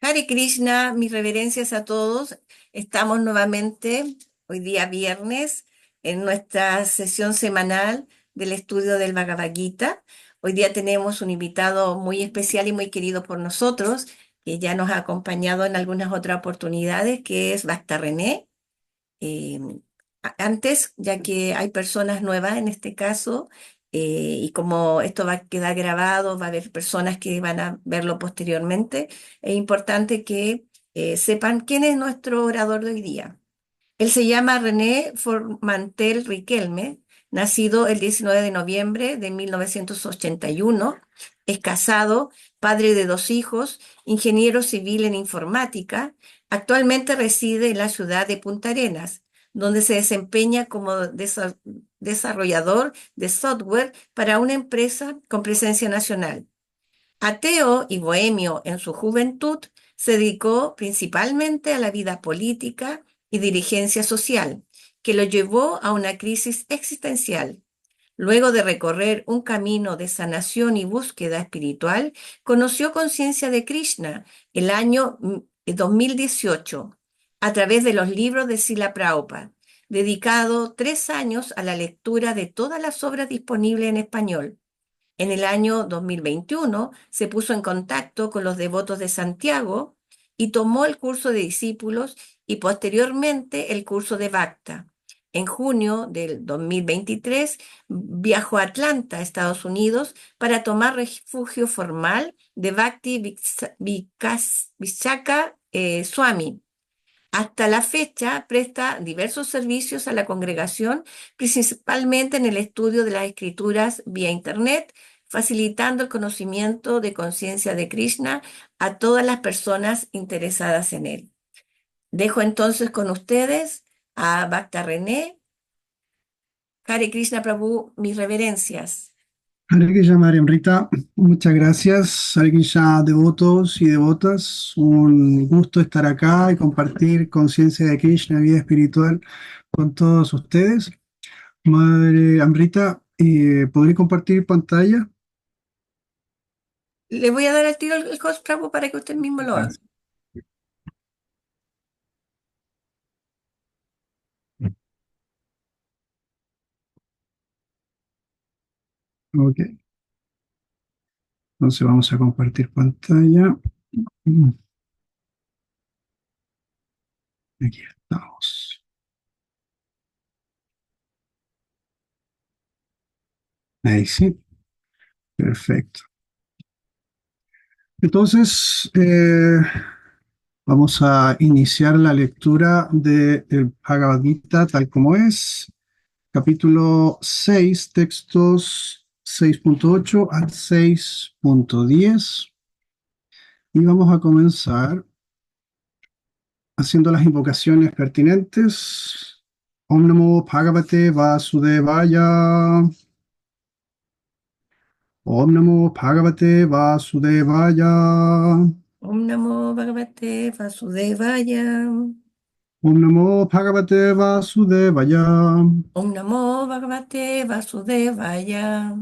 Hare Krishna, mis reverencias a todos. Estamos nuevamente, hoy día viernes, en nuestra sesión semanal del estudio del Bhagavad Gita. Hoy día tenemos un invitado muy especial y muy querido por nosotros, que ya nos ha acompañado en algunas otras oportunidades, que es Bhakta René. eh, Antes, ya que hay personas nuevas en este caso, y como esto va a quedar grabado, va a haber personas que van a verlo posteriormente, es importante que sepan quién es nuestro orador de hoy día. Él se llama René Formantel Riquelme, nacido el 19 de noviembre de 1981, es casado, padre de dos hijos, ingeniero civil en informática. Actualmente reside en la ciudad de Punta Arenas, donde se desempeña como desarrollador de software para una empresa con presencia nacional. Ateo y bohemio en su juventud, se dedicó principalmente a la vida política y dirigencia social, que lo llevó a una crisis existencial. Luego de recorrer un camino de sanación y búsqueda espiritual, conoció conciencia de Krishna el año 2018 a través de los libros de Srila Prabhupada, dedicado 3 años a la lectura de todas las obras disponibles en español. En el año 2021 se puso en contacto con los devotos de Santiago y tomó el curso de discípulos y posteriormente el curso de Bhakta. En junio del 2023 viajó a Atlanta, Estados Unidos, para tomar refugio formal de Bhakti Vishaka Swami. Hasta la fecha presta diversos servicios a la congregación, principalmente en el estudio de las escrituras vía Internet, facilitando el conocimiento de conciencia de Krishna a todas las personas interesadas en él. Dejo entonces con ustedes a Bhakta René. Hare Krishna Prabhu, mis reverencias. Hare Krishna, María Rita, muchas gracias. Hare Krishna, devotos y devotas. Un gusto estar acá y compartir conciencia de Krishna, vida espiritual con todos ustedes. Madre Amrita, ¿podré compartir pantalla? Le voy a dar al tiro el host Prabhu para que usted mismo lo haga. Gracias. Ok, entonces vamos a compartir pantalla. Mm, Aquí estamos. Ahí sí, perfecto. Entonces, vamos a iniciar la lectura del Bhagavad Gita tal como es. Capítulo 6, textos 6.8 al 6.10. Y vamos a comenzar haciendo las invocaciones pertinentes. Om Namo Bhagavate Vasudevaya. Om Namo Bhagavate Vasudevaya. Om Namo Bhagavate Vasudevaya. Om Namo Bhagavate Vasudevaya. Om Namo Bhagavate Vasudevaya.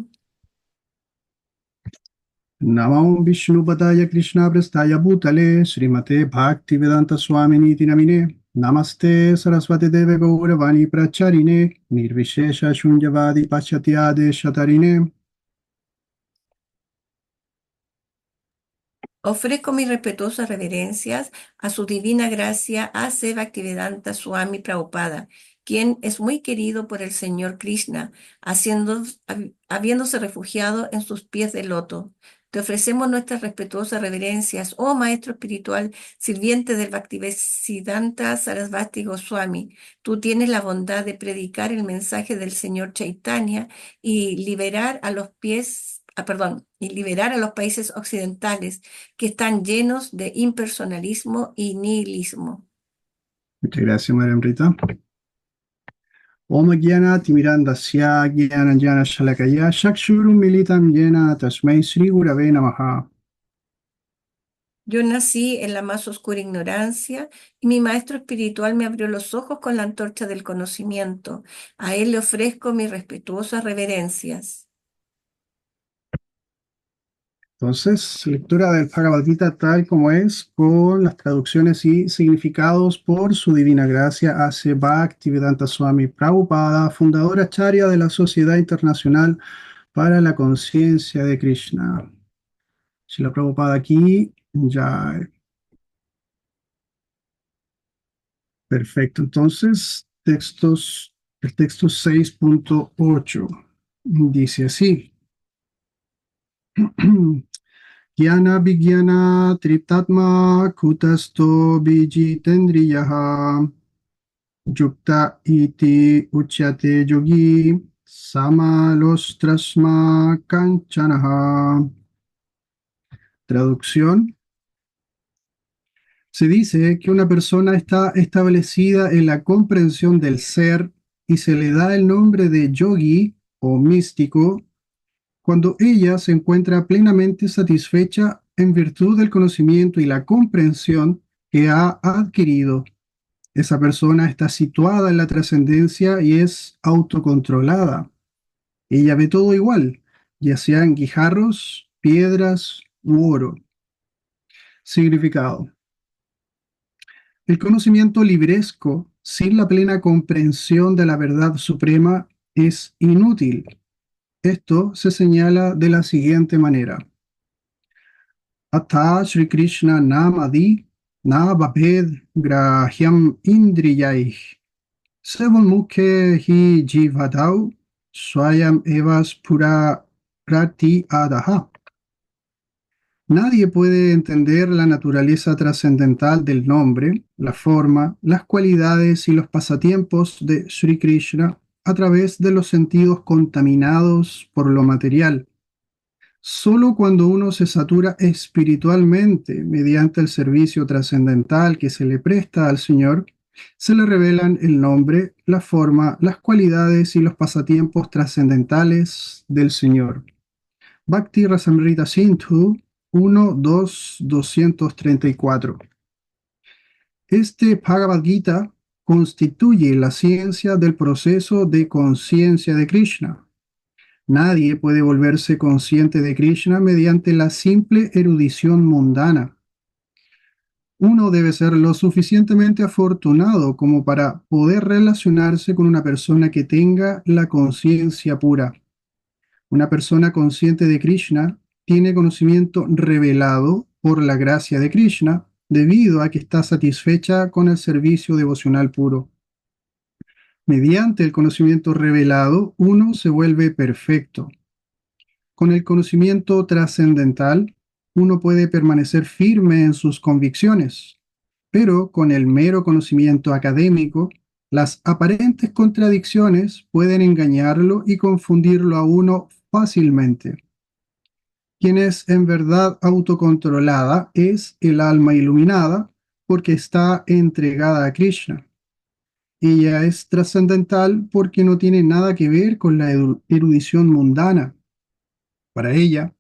Namam Vishnupadaya Krishna Prestaya Bhutale Srimate Bhaktivedanta Swamini Namine Namaste Saraswati Deve Gauravani Pracharine Nirvishesha Shunyavadi Pachatyade Shatarine. Ofrezco mis respetuosas reverencias a su divina gracia a C. Bhaktivedanta Swami Prabhupada, quien es muy querido por el Señor Krishna, habiéndose refugiado en sus pies de loto. Te ofrecemos nuestras respetuosas reverencias, oh Maestro espiritual, sirviente del Bhaktivedanta Sarasvati Goswami. Tú tienes la bondad de predicar el mensaje del Señor Chaitanya y liberar a los y liberar a los países occidentales que están llenos de impersonalismo y nihilismo. Muchas gracias, María Amrita. Om Gyana Timirandasya Gyananjana Shalakaya Shakshurum Militam Yena Tasmai Sri Gurave Namaha. Yo nací en la más oscura ignorancia y mi maestro espiritual me abrió los ojos con la antorcha del conocimiento. A él le ofrezco mis respetuosas reverencias. Entonces, lectura del Bhagavad Gita tal como es, con las traducciones y significados por su divina gracia, hace Bhaktivedanta Swami Prabhupada, fundador acharya de la Sociedad Internacional para la Conciencia de Krishna. Si la Prabhupada aquí, ya, perfecto. Entonces, el texto 6.8 dice así. Jnana Vijnana Triptatma Kutasto Vijitendriyaha Yukta iti Uchyate Yogi Samalostrasma Kanchanaha. Traducción. Se dice que una persona está establecida en la comprensión del ser y se le da el nombre de yogi o místico cuando ella se encuentra plenamente satisfecha en virtud del conocimiento y la comprensión que ha adquirido. Esa persona está situada en la trascendencia y es autocontrolada. Ella ve todo igual, ya sean guijarros, piedras u oro. Significado. El conocimiento libresco, sin la plena comprensión de la verdad suprema, es inútil. Esto se señala de la siguiente manera. Atha Sri Krishna Namadi Na Babed Grahyam Indriyaih Sevamukhe Hi Jivadau Swayam Evas Pura Rati Adaha. Nadie puede entender la naturaleza trascendental del nombre, la forma, las cualidades y los pasatiempos de Sri Krishna a través de los sentidos contaminados por lo material. Solo cuando uno se satura espiritualmente mediante el servicio trascendental que se le presta al Señor, se le revelan el nombre, la forma, las cualidades y los pasatiempos trascendentales del Señor. Bhakti Rasamrita Sindhu 1.2.234. Este Bhagavad Gita constituye la ciencia del proceso de conciencia de Krishna. Nadie puede volverse consciente de Krishna mediante la simple erudición mundana. Uno debe ser lo suficientemente afortunado como para poder relacionarse con una persona que tenga la conciencia pura. Una persona consciente de Krishna tiene conocimiento revelado por la gracia de Krishna debido a que está satisfecha con el servicio devocional puro. Mediante el conocimiento revelado, uno se vuelve perfecto. Con el conocimiento trascendental, uno puede permanecer firme en sus convicciones, pero con el mero conocimiento académico, las aparentes contradicciones pueden engañarlo y confundirlo a uno fácilmente. Quien es en verdad autocontrolada es el alma iluminada porque está entregada a Krishna. Ella es trascendental porque no tiene nada que ver con la erudición mundana. Para ella,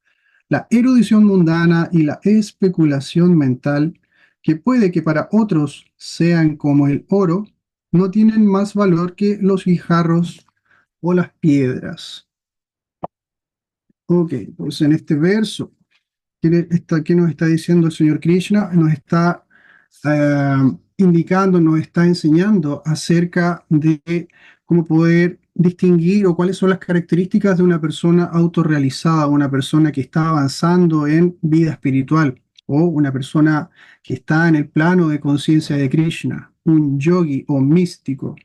la erudición mundana y la especulación mental, que puede que para otros sean como el oro, no tienen más valor que los guijarros o las piedras. Ok, pues en este verso, ¿qué nos está diciendo el Señor Krishna? Nos está indicando, nos está enseñando acerca de cómo poder distinguir o cuáles son las características de una persona autorrealizada, una persona que está avanzando en vida espiritual o una persona que está en el plano de conciencia de Krishna, un yogi o místico.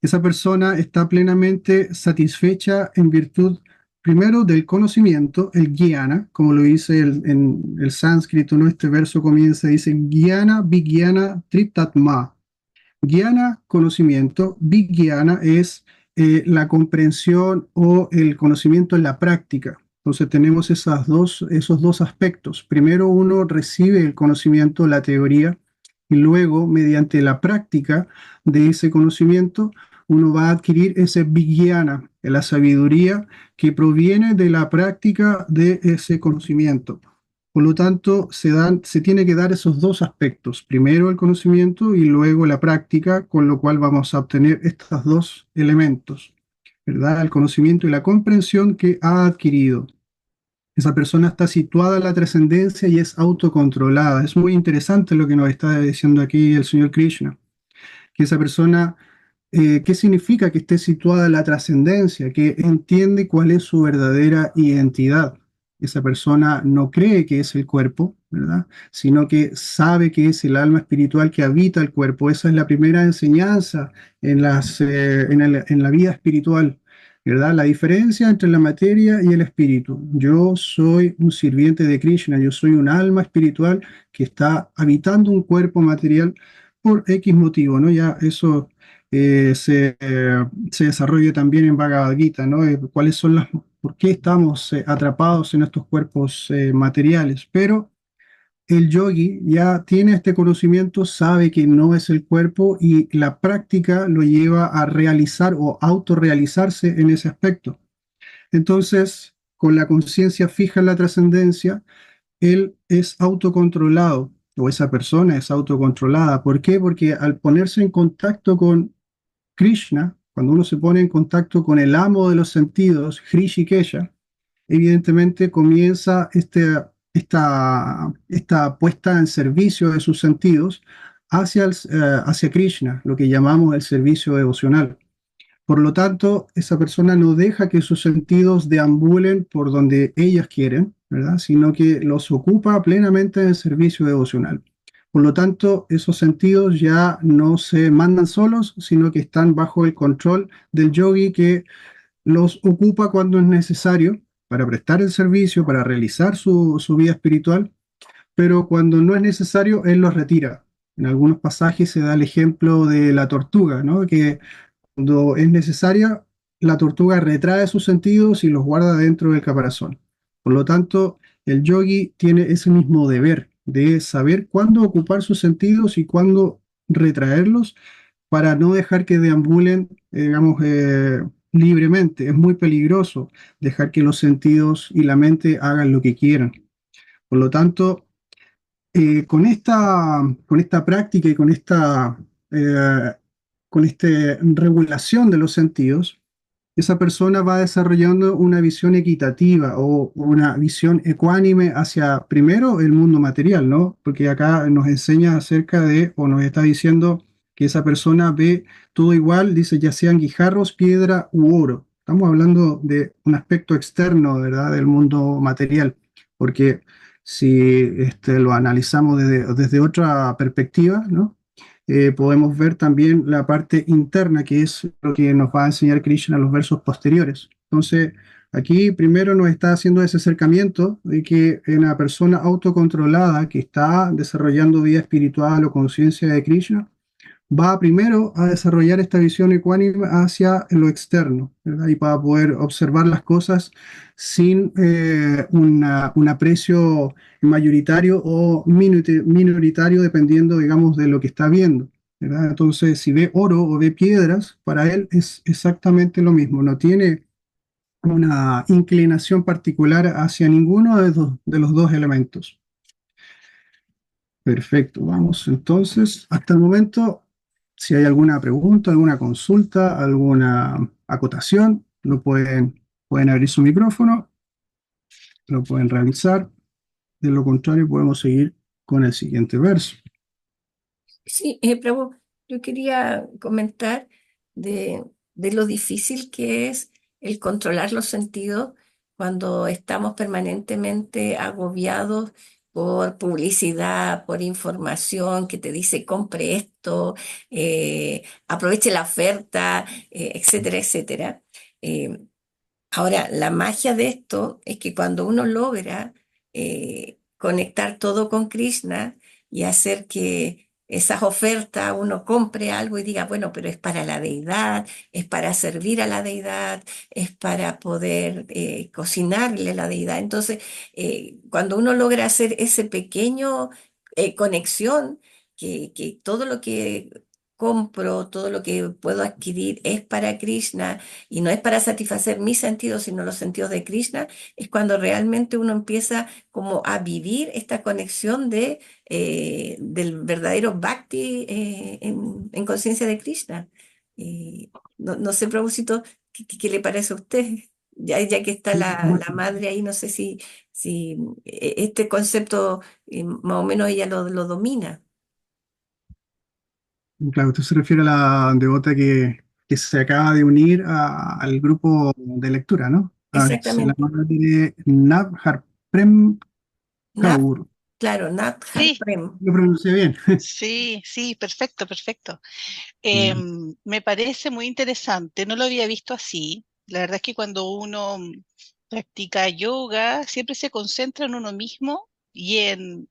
Esa persona está plenamente satisfecha en virtud, primero, del conocimiento, el jnana, como lo dice en el sánscrito, ¿no? Este verso comienza, dice, jnana vijnana triptatma. Jnana, conocimiento, vijnana es la comprensión o el conocimiento en la práctica. Entonces tenemos esos dos aspectos. Primero uno recibe el conocimiento, la teoría, y luego, mediante la práctica de ese conocimiento, uno va a adquirir ese vijnana, la sabiduría que proviene de la práctica de ese conocimiento. Por lo tanto, se tiene que dar esos dos aspectos, primero el conocimiento y luego la práctica, con lo cual vamos a obtener estos dos elementos, ¿verdad? El conocimiento y la comprensión que ha adquirido. Esa persona está situada en la trascendencia y es autocontrolada. Es muy interesante lo que nos está diciendo aquí el señor Krishna, que esa persona, ¿qué significa que esté situada en la trascendencia? Que entiende cuál es su verdadera identidad. Esa persona no cree que es el cuerpo, ¿verdad? Sino que sabe que es el alma espiritual que habita el cuerpo. Esa es la primera enseñanza en la vida espiritual, ¿verdad? La diferencia entre la materia y el espíritu. Yo soy un sirviente de Krishna, yo soy un alma espiritual que está habitando un cuerpo material por X motivo, ¿no? Ya eso se desarrolla también en Bhagavad Gita, ¿no? ¿Cuáles son por qué estamos atrapados en estos cuerpos materiales? Pero el yogi ya tiene este conocimiento, sabe que no es el cuerpo y la práctica lo lleva a realizar o autorrealizarse en ese aspecto. Entonces, con la conciencia fija en la trascendencia, él es autocontrolado o esa persona es autocontrolada. ¿Por qué? Porque al ponerse en contacto con Krishna, cuando uno se pone en contacto con el amo de los sentidos, Hrishikesha, evidentemente comienza esta puesta en servicio de sus sentidos hacia Krishna, lo que llamamos el servicio devocional. Por lo tanto, esa persona no deja que sus sentidos deambulen por donde ellas quieren, ¿verdad? Sino que los ocupa plenamente en el servicio devocional. Por lo tanto, esos sentidos ya no se mandan solos, sino que están bajo el control del yogi que los ocupa cuando es necesario para prestar el servicio, para realizar su vida espiritual, pero cuando no es necesario, él los retira. En algunos pasajes se da el ejemplo de la tortuga, ¿no? Que cuando es necesaria, la tortuga retrae sus sentidos y los guarda dentro del caparazón. Por lo tanto, el yogi tiene ese mismo deber de saber cuándo ocupar sus sentidos y cuándo retraerlos para no dejar que deambulen, digamos, libremente. Es muy peligroso dejar que los sentidos y la mente hagan lo que quieran. Por lo tanto, con esta práctica y eh, con esta regulación de los sentidos, esa persona va desarrollando una visión equitativa o una visión ecuánime hacia, primero, el mundo material, ¿no? Porque acá nos enseña acerca de, o nos está diciendo que esa persona ve todo igual, dice, ya sean guijarros, piedra u oro. Estamos hablando de un aspecto externo, ¿verdad?, del mundo material, porque si lo analizamos desde otra perspectiva, ¿no? Podemos ver también la parte interna, que es lo que nos va a enseñar Krishna en los versos posteriores. Entonces, aquí primero nos está haciendo ese acercamiento de que una persona autocontrolada que está desarrollando vida espiritual o conciencia de Krishna, va primero a desarrollar esta visión ecuánime hacia lo externo, ¿verdad? Y para poder observar las cosas sin un aprecio mayoritario o minoritario, dependiendo, digamos, de lo que está viendo, ¿verdad? Entonces, si ve oro o ve piedras, para él es exactamente lo mismo, no tiene una inclinación particular hacia ninguno de los dos elementos. Perfecto, vamos entonces. Hasta el momento, si hay alguna pregunta, alguna consulta, alguna acotación, pueden abrir su micrófono, lo pueden realizar. De lo contrario, podemos seguir con el siguiente verso. Sí, Prabhu, yo quería comentar de, de lo difícil que es el controlar los sentidos cuando estamos permanentemente agobiados por publicidad, por información que te dice compre esto, aproveche la oferta, etcétera, etcétera. Eh, Ahora, la magia de esto es que cuando uno logra conectar todo con Krishna y hacer que esas ofertas uno compre algo y diga, bueno, pero es para la deidad, es para servir a la deidad, es para poder cocinarle a la deidad. Entonces, cuando uno logra hacer ese pequeño conexión, que todo lo que compro, todo lo que puedo adquirir es para Krishna y no es para satisfacer mis sentidos, sino los sentidos de Krishna, es cuando realmente uno empieza como a vivir esta conexión del verdadero bhakti en conciencia de Krishna. No sé, Prabhusito, ¿qué le parece a usted? ya que está Sí, por la supuesto. madre ahí, no sé si este concepto más o menos ella lo domina. Claro, usted se refiere a la devota que se acaba de unir al grupo de lectura, ¿no? Es la Exactamente. madre Nabhar Prem Nat, Kaur. claro, Nat Sí, Harprem. Lo pronuncié bien. sí, sí, perfecto, perfecto. Ya. Me parece muy interesante, no lo había visto así. La verdad es que cuando uno practica yoga, siempre se concentra en uno mismo y en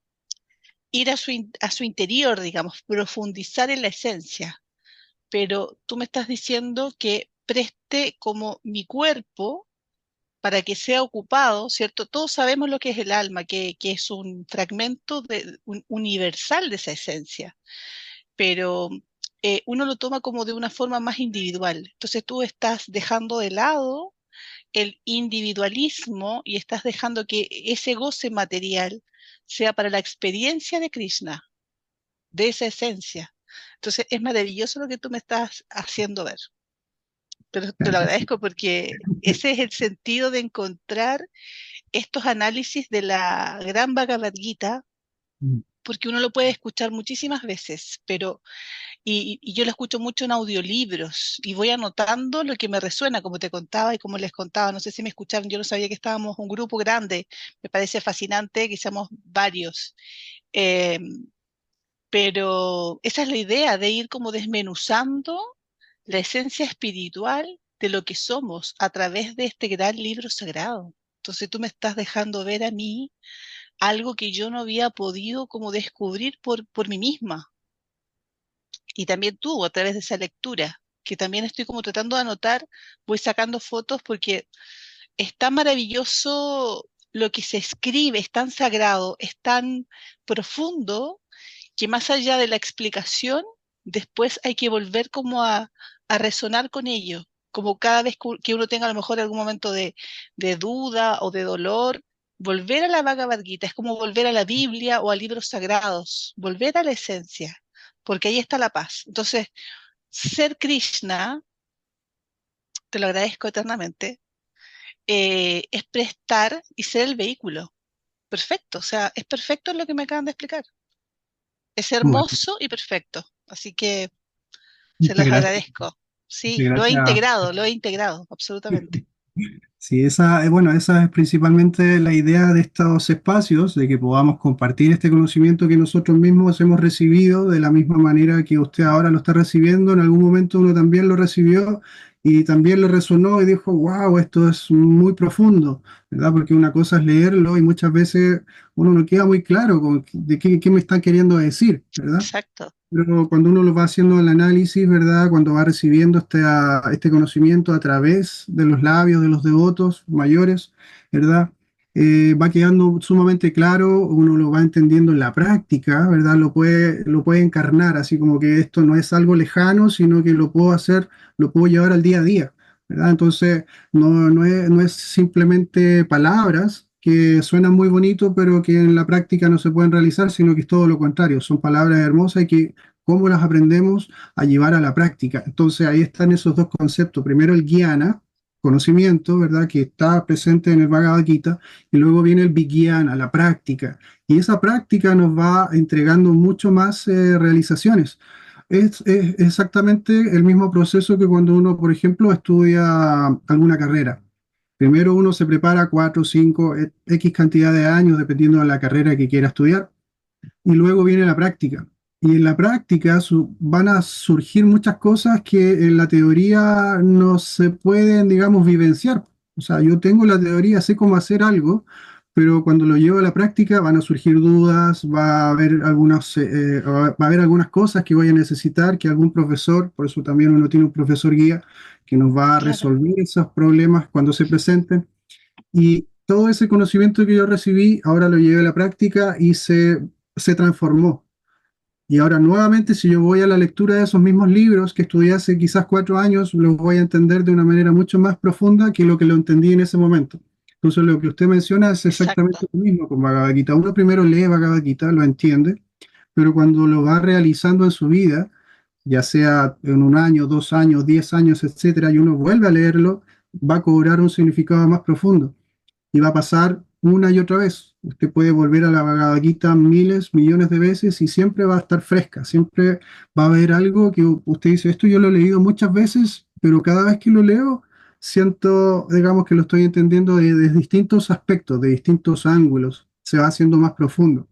ir a su interior, digamos, profundizar en la esencia. Pero tú me estás diciendo que preste como mi cuerpo para que sea ocupado, ¿cierto? Todos sabemos lo que es el alma, que es un fragmento universal de esa esencia, pero uno lo toma como de una forma más individual. Entonces tú estás dejando de lado el individualismo y estás dejando que ese goce material sea para la experiencia de Krishna, de esa esencia. Entonces es maravilloso lo que tú me estás haciendo ver, pero te lo Gracias. agradezco porque ese es el sentido de encontrar estos análisis de la gran Bhagavad Gita, Mm. porque uno lo puede escuchar muchísimas veces, pero y yo lo escucho mucho en audiolibros y voy anotando lo que me resuena, como te contaba y como les contaba. No sé si me escucharon, yo no sabía que estábamos un grupo grande, me parece fascinante que seamos varios. Eh, pero esa es la idea de ir como desmenuzando la esencia espiritual de lo que somos a través de este gran libro sagrado. Entonces tú me estás dejando ver a mí algo que yo no había podido como descubrir por mí misma. Y también tú a través de esa lectura, que también estoy como tratando de anotar, voy sacando fotos porque es tan maravilloso lo que se escribe, es tan sagrado, es tan profundo, que más allá de la explicación, después hay que volver como a resonar con ello, como cada vez que uno tenga a lo mejor algún momento de duda o de dolor, volver a la Bhagavad Gita, es como volver a la Biblia o a libros sagrados, volver a la esencia, porque ahí está la paz. Entonces, ser Krishna, te lo agradezco eternamente, es prestar y ser el vehículo. Perfecto, o sea, es perfecto lo que me acaban de explicar. Es Bueno, hermoso y perfecto. Así que se muchas los gracias. agradezco. Sí, Muchas gracias. lo he integrado, absolutamente. Sí, bueno, esa es principalmente la idea de estos espacios, de que podamos compartir este conocimiento que nosotros mismos hemos recibido de la misma manera que usted ahora lo está recibiendo. En algún momento uno también lo recibió y también le resonó y dijo, wow, esto es muy profundo, ¿verdad? Porque una cosa es leerlo y muchas veces uno no queda muy claro de qué me están queriendo decir, ¿verdad? Exacto, Pero cuando uno lo va haciendo el análisis, ¿verdad? Cuando va recibiendo este conocimiento a través de los labios de los devotos mayores, ¿verdad? Va quedando sumamente claro, uno lo va entendiendo en la práctica, ¿verdad? Lo puede encarnar, así como que esto no es algo lejano, sino que lo puedo hacer, lo puedo llevar al día a día, ¿verdad? Entonces, no es simplemente palabras que suenan muy bonito, pero que en la práctica no se pueden realizar, sino que es todo lo contrario, son palabras hermosas y que cómo las aprendemos a llevar a la práctica. Entonces ahí están esos dos conceptos. Primero el jnana, conocimiento, ¿verdad? Que está presente en el Bhagavad Gita, y luego viene el vijnana, la práctica. Y esa práctica nos va entregando mucho más realizaciones. Es exactamente el mismo proceso que cuando uno, por ejemplo, estudia alguna carrera. Primero uno se prepara 4, 5, X cantidad de años, dependiendo de la carrera que quiera estudiar, y luego viene la práctica. Y en la práctica van a surgir muchas cosas que en la teoría no se pueden, digamos, vivenciar. O sea, yo tengo la teoría, sé cómo hacer algo, pero cuando lo llevo a la práctica van a surgir dudas, va a haber algunas cosas que voy a necesitar que algún profesor, por eso también uno tiene un profesor guía que nos va a claro, resolver esos problemas cuando se presenten. Y todo ese conocimiento que yo recibí, ahora lo llevé a la práctica y se transformó. Y ahora nuevamente, si yo voy a la lectura de esos mismos libros que estudié hace quizás 4 años, los voy a entender de una manera mucho más profunda que lo que lo entendí en ese momento. Entonces, lo que usted menciona es exacto, exactamente lo mismo con Bhagavad Gita. Uno primero lee Bhagavad Gita, lo entiende, pero cuando lo va realizando en su vida, ya sea en un año, 2 años, 10 años, etcétera, y uno vuelve a leerlo, va a cobrar un significado más profundo y va a pasar una y otra vez. Usted puede volver a la Bhagavad Gita miles, millones de veces y siempre va a estar fresca, siempre va a haber algo que usted dice, esto yo lo he leído muchas veces, pero cada vez que lo leo, siento, digamos, que lo estoy entendiendo de distintos aspectos, de distintos ángulos, se va haciendo más profundo.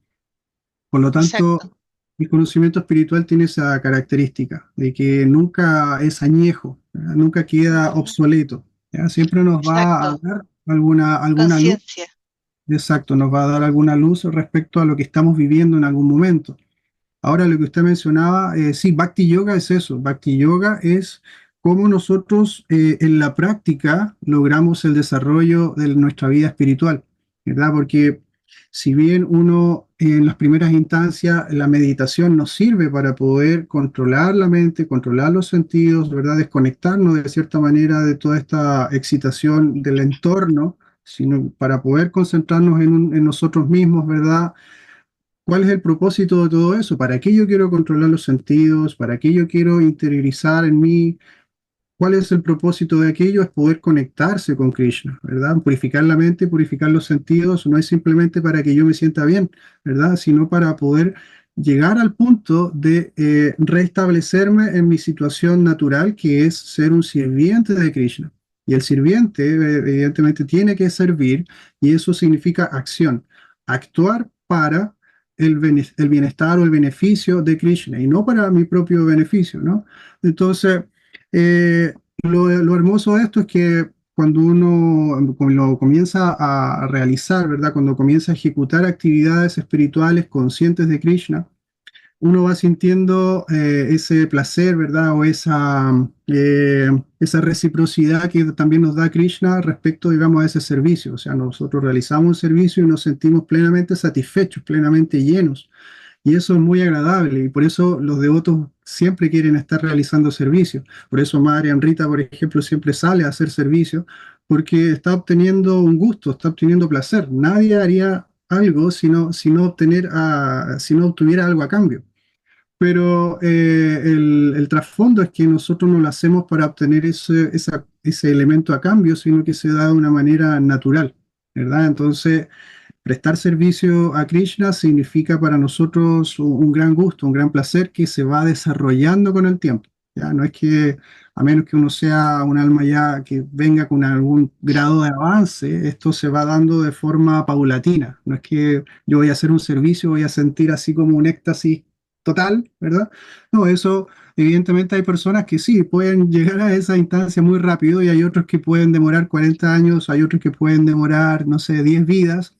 Por lo tanto, Exacto, el conocimiento espiritual tiene esa característica de que nunca es añejo, ¿verdad? Nunca queda ujú, obsoleto, ¿ya? Siempre nos va a exacto, dar alguna luz. conciencia. Exacto, nos va a dar alguna luz respecto a lo que estamos viviendo en algún momento. Ahora, lo que usted mencionaba, sí, Bhakti Yoga es eso. Bhakti Yoga es cómo nosotros en la práctica logramos el desarrollo de nuestra vida espiritual, ¿verdad? Porque si bien uno en las primeras instancias, la meditación nos sirve para poder controlar la mente, controlar los sentidos, ¿verdad? Desconectarnos de cierta manera de toda esta excitación del entorno, sino para poder concentrarnos en nosotros mismos, ¿verdad? ¿Cuál es el propósito de todo eso? ¿Para qué yo quiero controlar los sentidos? ¿Para qué yo quiero interiorizar en mí? ¿Cuál es el propósito de aquello? Es poder conectarse con Krishna, ¿verdad? Purificar la mente, purificar los sentidos, no es simplemente para que yo me sienta bien, ¿verdad? Sino para poder llegar al punto de restablecerme en mi situación natural, que es ser un sirviente de Krishna. Y el sirviente, evidentemente, tiene que servir, y eso significa acción. Actuar para el bienestar o el beneficio de Krishna, y no para mi propio beneficio, ¿no? Entonces, eh, lo hermoso de esto es que cuando uno lo comienza a realizar, ¿verdad? Cuando comienza a ejecutar actividades espirituales conscientes de Krishna, uno va sintiendo ese placer, ¿verdad? O esa reciprocidad que también nos da Krishna respecto, digamos, a ese servicio. O sea, nosotros realizamos un servicio y nos sentimos plenamente satisfechos, plenamente llenos. Y eso es muy agradable y por eso los devotos siempre quieren estar realizando servicios. Por eso Madre Rita, por ejemplo, siempre sale a hacer servicio porque está obteniendo un gusto, está obteniendo placer. Nadie haría algo si no obtuviera algo a cambio. Pero el trasfondo es que nosotros no lo hacemos para obtener ese elemento a cambio, sino que se da de una manera natural, ¿verdad? Entonces, prestar servicio a Krishna significa para nosotros un gran gusto, un gran placer que se va desarrollando con el tiempo. Ya no es que, a menos que uno sea un alma ya que venga con algún grado de avance, esto se va dando de forma paulatina. No es que yo voy a hacer un servicio, voy a sentir así como un éxtasis total, ¿verdad? No, eso evidentemente hay personas que sí pueden llegar a esa instancia muy rápido y hay otros que pueden demorar 40 años, hay otros que pueden demorar, no sé, 10 vidas.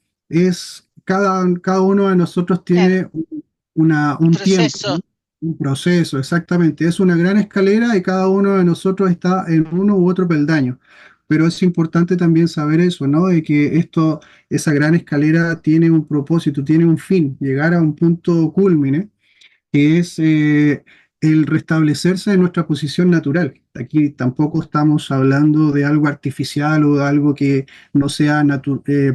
Cada uno de nosotros Claro, tiene un un tiempo, proceso. ¿no? Un proceso, exactamente. Es una gran escalera y cada uno de nosotros está en uno u otro peldaño. Pero es importante también saber eso, ¿no? De que esa gran escalera tiene un propósito, tiene un fin, llegar a un punto culmine que es el restablecerse de nuestra posición natural. Aquí tampoco estamos hablando de algo artificial o de algo que no sea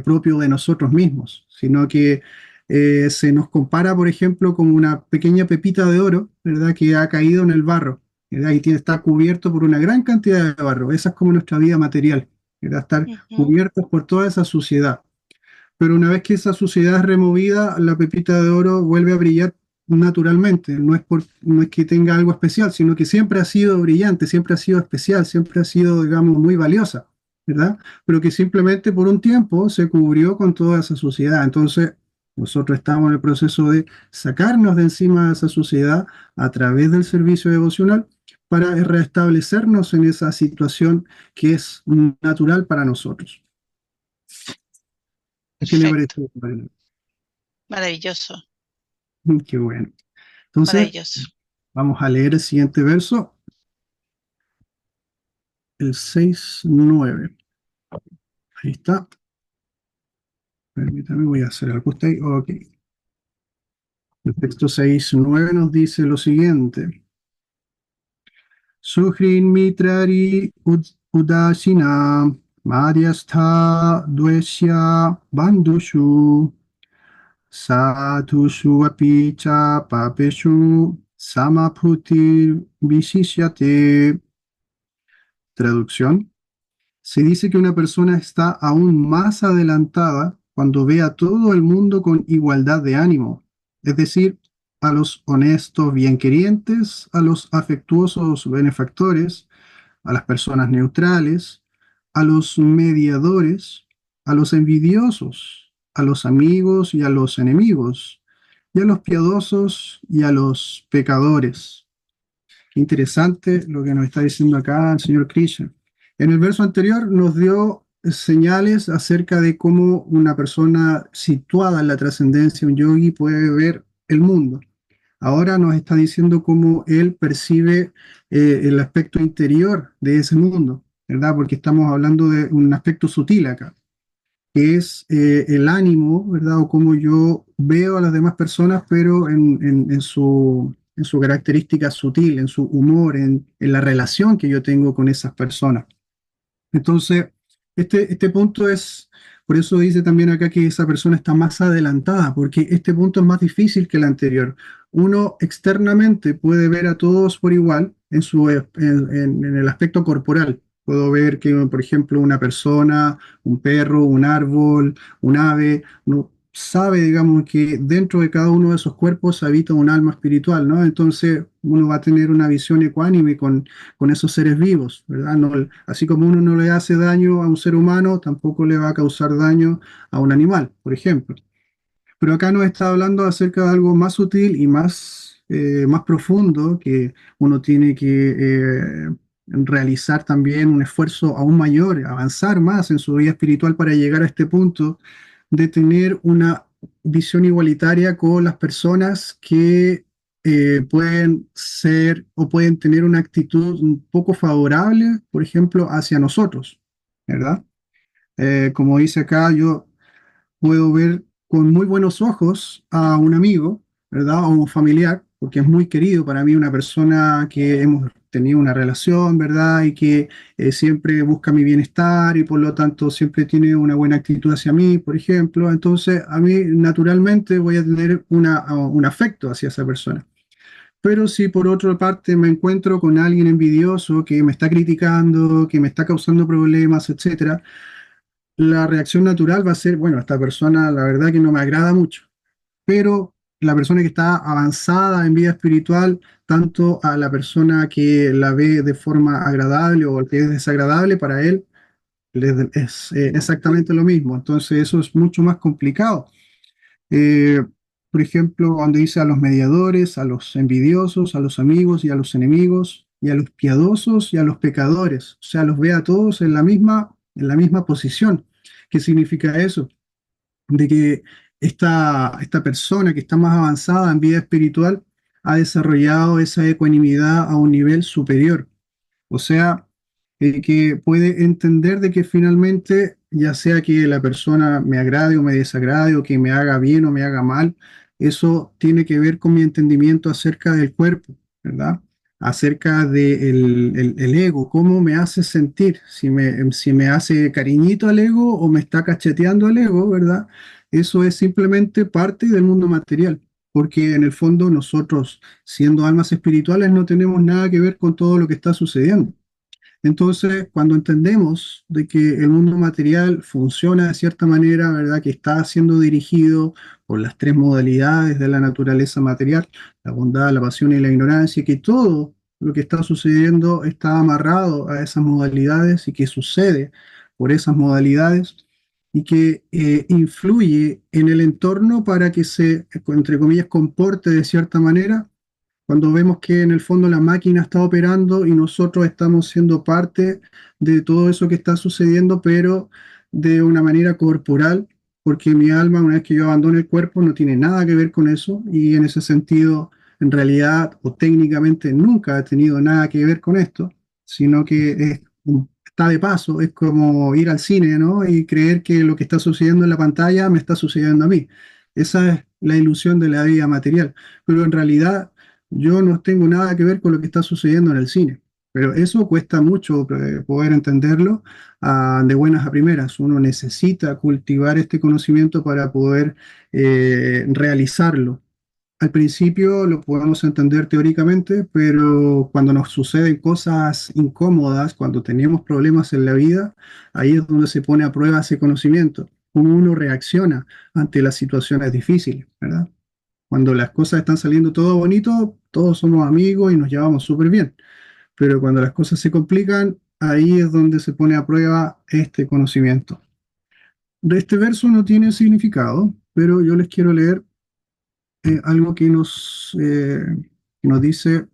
propio de nosotros mismos, sino que se nos compara, por ejemplo, con una pequeña pepita de oro, ¿verdad? Que ha caído en el barro, ¿verdad? Y está cubierto por una gran cantidad de barro. Esa es como nuestra vida material, ¿verdad? Estar Ujú, cubiertos por toda esa suciedad, pero una vez que esa suciedad es removida, la pepita de oro vuelve a brillar naturalmente. No es que tenga algo especial, sino que siempre ha sido brillante, siempre ha sido especial, siempre ha sido, digamos, muy valiosa, ¿verdad? Pero que simplemente por un tiempo se cubrió con toda esa suciedad. Entonces, nosotros estamos en el proceso de sacarnos de encima de esa suciedad a través del servicio devocional para restablecernos en esa situación que es natural para nosotros. ¿Qué le perfecto, parece, Mariana? maravilloso, Qué bueno. Entonces, maravilloso. vamos a leer el siguiente verso, el 6:9. Ahí está. Permítame, voy a hacer el ajuste ahí. Ok. El texto 6:9 nos dice lo siguiente. Sujrin mitrari udashina madhyastha dvesya bandhushu sadhushu api cha papeshu samaphutir vishishyate. Traducción. Se dice que una persona está aún más adelantada cuando ve a todo el mundo con igualdad de ánimo, es decir, a los honestos bienquerientes, a los afectuosos benefactores, a las personas neutrales, a los mediadores, a los envidiosos, a los amigos y a los enemigos, y a los piadosos y a los pecadores. Qué interesante lo que nos está diciendo acá el señor Krishna. En el verso anterior nos dio señales acerca de cómo una persona situada en la trascendencia, un yogi, puede ver el mundo. Ahora nos está diciendo cómo él percibe el aspecto interior de ese mundo, ¿verdad? Porque estamos hablando de un aspecto sutil acá, que es el ánimo, ¿verdad? O cómo yo veo a las demás personas, pero en su característica sutil, en su humor, en la relación que yo tengo con esas personas. Entonces, este punto es, por eso dice también acá que esa persona está más adelantada, porque este punto es más difícil que el anterior. Uno externamente puede ver a todos por igual en el aspecto corporal. Puedo ver que, por ejemplo, una persona, un perro, un árbol, un ave, no, sabe, digamos, que dentro de cada uno de esos cuerpos habita un alma espiritual, ¿no? Entonces uno va a tener una visión ecuánime con esos seres vivos, ¿verdad? No, así como uno no le hace daño a un ser humano, tampoco le va a causar daño a un animal, por ejemplo. Pero acá nos está hablando acerca de algo más sutil y más profundo, que uno tiene que realizar también un esfuerzo aún mayor, avanzar más en su vida espiritual para llegar a este punto de tener una visión igualitaria con las personas que pueden ser o pueden tener una actitud un poco favorable, por ejemplo, hacia nosotros, ¿verdad? Como dice acá, yo puedo ver con muy buenos ojos a un amigo, ¿verdad? O un familiar, porque es muy querido para mí, una persona que hemos tenido una relación, ¿verdad? Y que siempre busca mi bienestar y por lo tanto siempre tiene una buena actitud hacia mí, por ejemplo. Entonces, a mí naturalmente voy a tener un afecto hacia esa persona. Pero si por otra parte me encuentro con alguien envidioso que me está criticando, que me está causando problemas, etcétera, la reacción natural va a ser, bueno, esta persona la verdad que no me agrada mucho, pero la persona que está avanzada en vida espiritual, tanto a la persona que la ve de forma agradable o al que es desagradable, para él es exactamente lo mismo. Entonces eso es mucho más complicado. Eh, por ejemplo, cuando dice a los mediadores, a los envidiosos, a los amigos y a los enemigos, y a los piadosos y a los pecadores, o sea, los ve a todos en la misma posición. ¿Qué significa eso? De que esta persona que está más avanzada en vida espiritual ha desarrollado esa ecuanimidad a un nivel superior. O sea, que puede entender de que finalmente, ya sea que la persona me agrade o me desagrade, o que me haga bien o me haga mal, eso tiene que ver con mi entendimiento acerca del cuerpo, ¿verdad? Acerca del el ego, cómo me hace sentir, si me hace cariñito al ego o me está cacheteando al ego, ¿verdad? Eso es simplemente parte del mundo material, porque en el fondo nosotros, siendo almas espirituales, no tenemos nada que ver con todo lo que está sucediendo. Entonces, cuando entendemos de que el mundo material funciona de cierta manera, ¿verdad? Que está siendo dirigido por las tres modalidades de la naturaleza material, la bondad, la pasión y la ignorancia, y que todo lo que está sucediendo está amarrado a esas modalidades y que sucede por esas modalidades y que influye en el entorno para que se, entre comillas, comporte de cierta manera cuando vemos que en el fondo la máquina está operando y nosotros estamos siendo parte de todo eso que está sucediendo, pero de una manera corporal, porque mi alma, una vez que yo abandono el cuerpo, no tiene nada que ver con eso y en ese sentido, en realidad o técnicamente nunca ha tenido nada que ver con esto, sino que está de paso, es como ir al cine, ¿no? Y creer que lo que está sucediendo en la pantalla me está sucediendo a mí. Esa es la ilusión de la vida material, pero en realidad yo no tengo nada que ver con lo que está sucediendo en el cine, pero eso cuesta mucho poder entenderlo de buenas a primeras. Uno necesita cultivar este conocimiento para poder realizarlo. al principio lo podemos entender teóricamente, pero cuando nos suceden cosas incómodas, cuando tenemos problemas en la vida, ahí es donde se pone a prueba ese conocimiento, cómo uno reacciona ante las situaciones difíciles, ¿verdad? Cuando las cosas están saliendo todo bonito, todos somos amigos y nos llevamos súper bien, pero cuando las cosas se complican, ahí es donde se pone a prueba este conocimiento. De este verso no tiene significado, pero yo les quiero leer algo que nos dice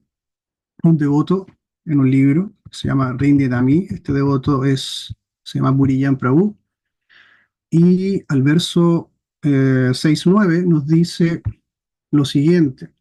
un devoto en un libro, se llama Rinde Dami. Este devoto se llama Burijan Prabhu, y al verso 6-9 nos dice lo siguiente.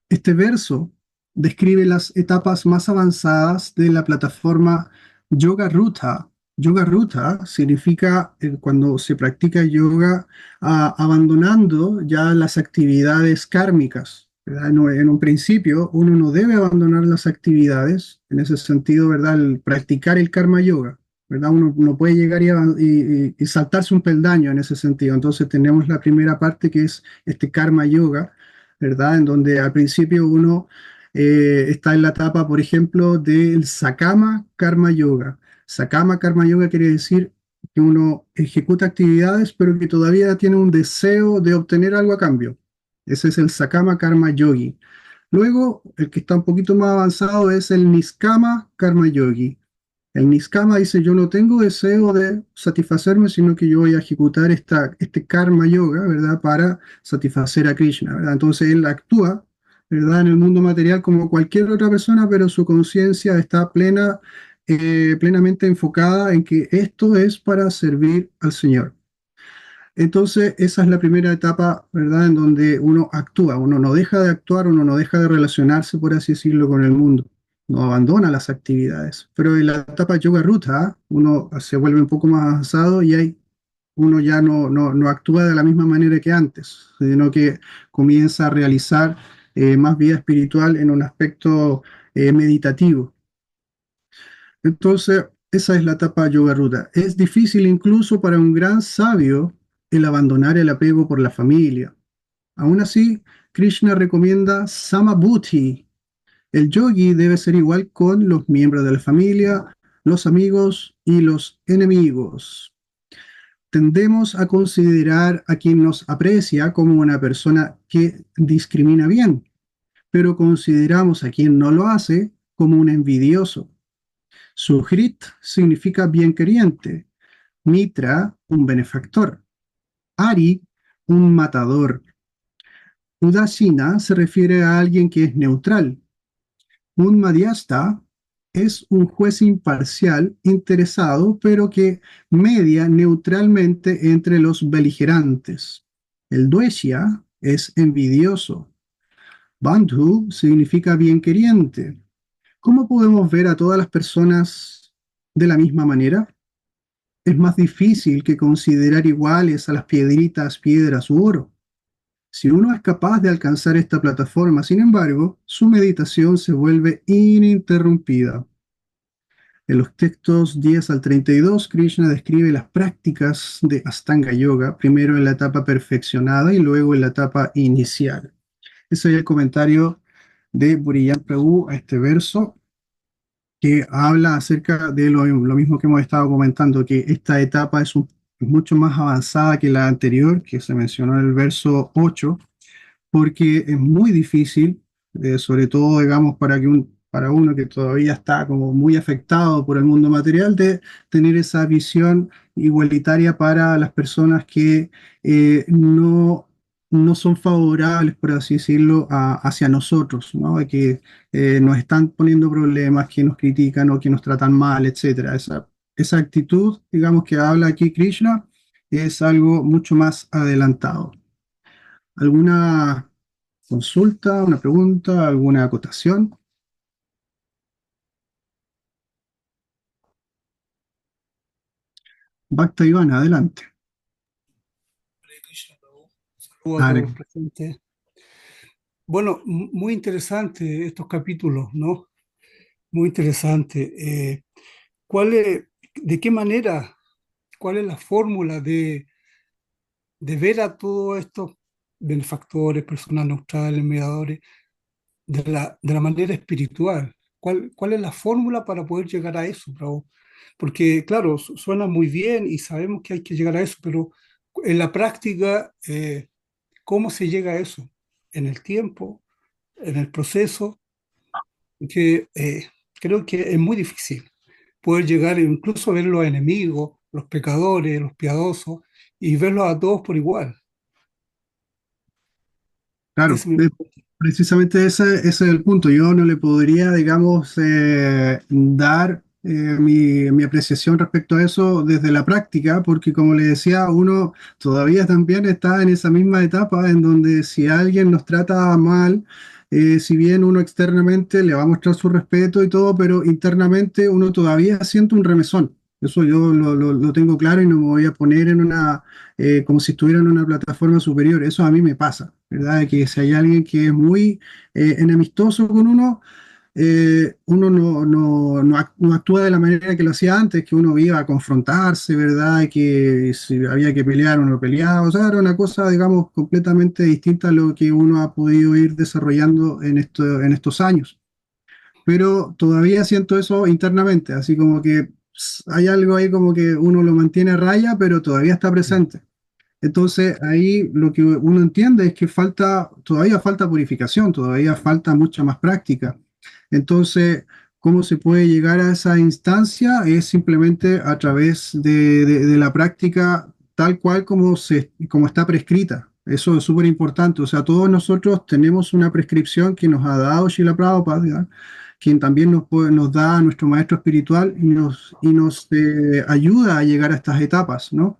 Este verso describe las etapas más avanzadas de la plataforma Yoga Ruta. Yoga Ruta significa cuando se practica yoga abandonando ya las actividades kármicas, ¿verdad? En un principio uno no debe abandonar las actividades, en ese sentido, ¿verdad? El practicar el karma yoga, ¿verdad? Uno no puede llegar y saltarse un peldaño en ese sentido. Entonces tenemos la primera parte que es este karma yoga, ¿verdad? En donde al principio uno está en la etapa, por ejemplo, del Sakama Karma Yoga. Sakama Karma Yoga quiere decir que uno ejecuta actividades, pero que todavía tiene un deseo de obtener algo a cambio. Ese es el Sakama Karma Yogi. Luego, el que está un poquito más avanzado es el Niskama Karma Yogi. El Niskama dice, yo no tengo deseo de satisfacerme, sino que yo voy a ejecutar este karma yoga, ¿verdad? Para satisfacer a Krishna, ¿verdad? Entonces él actúa, ¿verdad? En el mundo material como cualquier otra persona, pero su conciencia está plenamente enfocada en que esto es para servir al Señor. Entonces, esa es la primera etapa, ¿verdad? En donde uno actúa, uno no deja de actuar, uno no deja de relacionarse, por así decirlo, con el mundo, no abandona las actividades. Pero en la etapa Yoga Ruta, uno se vuelve un poco más avanzado y uno ya no actúa de la misma manera que antes, sino que comienza a realizar más vida espiritual en un aspecto meditativo. Entonces, esa es la etapa Yoga Ruta. Es difícil incluso para un gran sabio el abandonar el apego por la familia. Aún así, Krishna recomienda Samabhuti. El yogi debe ser igual con los miembros de la familia, los amigos y los enemigos. Tendemos a considerar a quien nos aprecia como una persona que discrimina bien, pero consideramos a quien no lo hace como un envidioso. Suhrit significa bien queriente, Mitra, un benefactor, Ari, un matador. Udasina se refiere a alguien que es neutral. Un madhyasta es un juez imparcial, interesado, pero que media neutralmente entre los beligerantes. El dueshya es envidioso. Bandhu significa bien queriente. ¿Cómo podemos ver a todas las personas de la misma manera? Es más difícil que considerar iguales a las piedritas, piedras u oro. Si uno es capaz de alcanzar esta plataforma, sin embargo, su meditación se vuelve ininterrumpida. En los textos 10 al 32, Krishna describe las prácticas de Astanga Yoga, primero en la etapa perfeccionada y luego en la etapa inicial. Ese es el comentario de Burijan Prabhu a este verso, que habla acerca de lo mismo que hemos estado comentando, que esta etapa es mucho más avanzada que la anterior, que se mencionó en el verso 8, porque es muy difícil, sobre todo, digamos, para uno que todavía está como muy afectado por el mundo material, de tener esa visión igualitaria para las personas que no son favorables, por así decirlo, hacia nosotros, ¿no? De que nos están poniendo problemas, que nos critican o que nos tratan mal, etcétera. Esa actitud, digamos, que habla aquí Krishna, es algo mucho más adelantado. ¿Alguna consulta, una pregunta, alguna acotación? Bhakta Ivana, adelante. Hare Krishna, Prabhu. Saludos a todos Hare, los presentes. Bueno, muy interesante estos capítulos, ¿no? Muy interesante. ¿Cuál es, de qué manera, cuál es la fórmula de ver a todo esto? benefactores, personas neutrales, mediadores, de la manera espiritual. ¿Cuál es la fórmula para poder llegar a eso, Bravo? Porque, claro, suena muy bien y sabemos que hay que llegar a eso, pero en la práctica, ¿cómo se llega a eso? En el tiempo, en el proceso, que creo que es muy difícil poder llegar incluso a ver los enemigos, los pecadores, los piadosos, y verlos a todos por igual. Claro, Ese es precisamente ese es el punto. Yo no le podría, digamos, dar mi apreciación respecto a eso desde la práctica, porque como le decía, uno todavía también está en esa misma etapa en donde si alguien nos trata mal, si bien uno externamente le va a mostrar su respeto y todo, pero internamente uno todavía siente un remesón. Eso yo lo tengo claro y no me voy a poner en una como si estuviera en una plataforma superior. Eso a mí me pasa, ¿verdad? De que si hay alguien que es muy enemistoso con uno, uno no actúa de la manera que lo hacía antes, que uno iba a confrontarse, ¿verdad? Y que si había que pelear, uno peleaba. O sea, era una cosa, digamos, completamente distinta a lo que uno ha podido ir desarrollando en estos años. Pero todavía siento eso internamente, así como que hay algo ahí como que uno lo mantiene a raya, pero todavía está presente. Entonces ahí lo que uno entiende es que todavía falta purificación, todavía falta mucha más práctica. Entonces, ¿cómo se puede llegar a esa instancia? Es simplemente a través de la práctica tal cual como está prescrita. Eso es súper importante. O sea, todos nosotros tenemos una prescripción que nos ha dado Srila Prabhupada, ¿ya? Quien también nos da a nuestro maestro espiritual y nos ayuda a llegar a estas etapas, ¿no?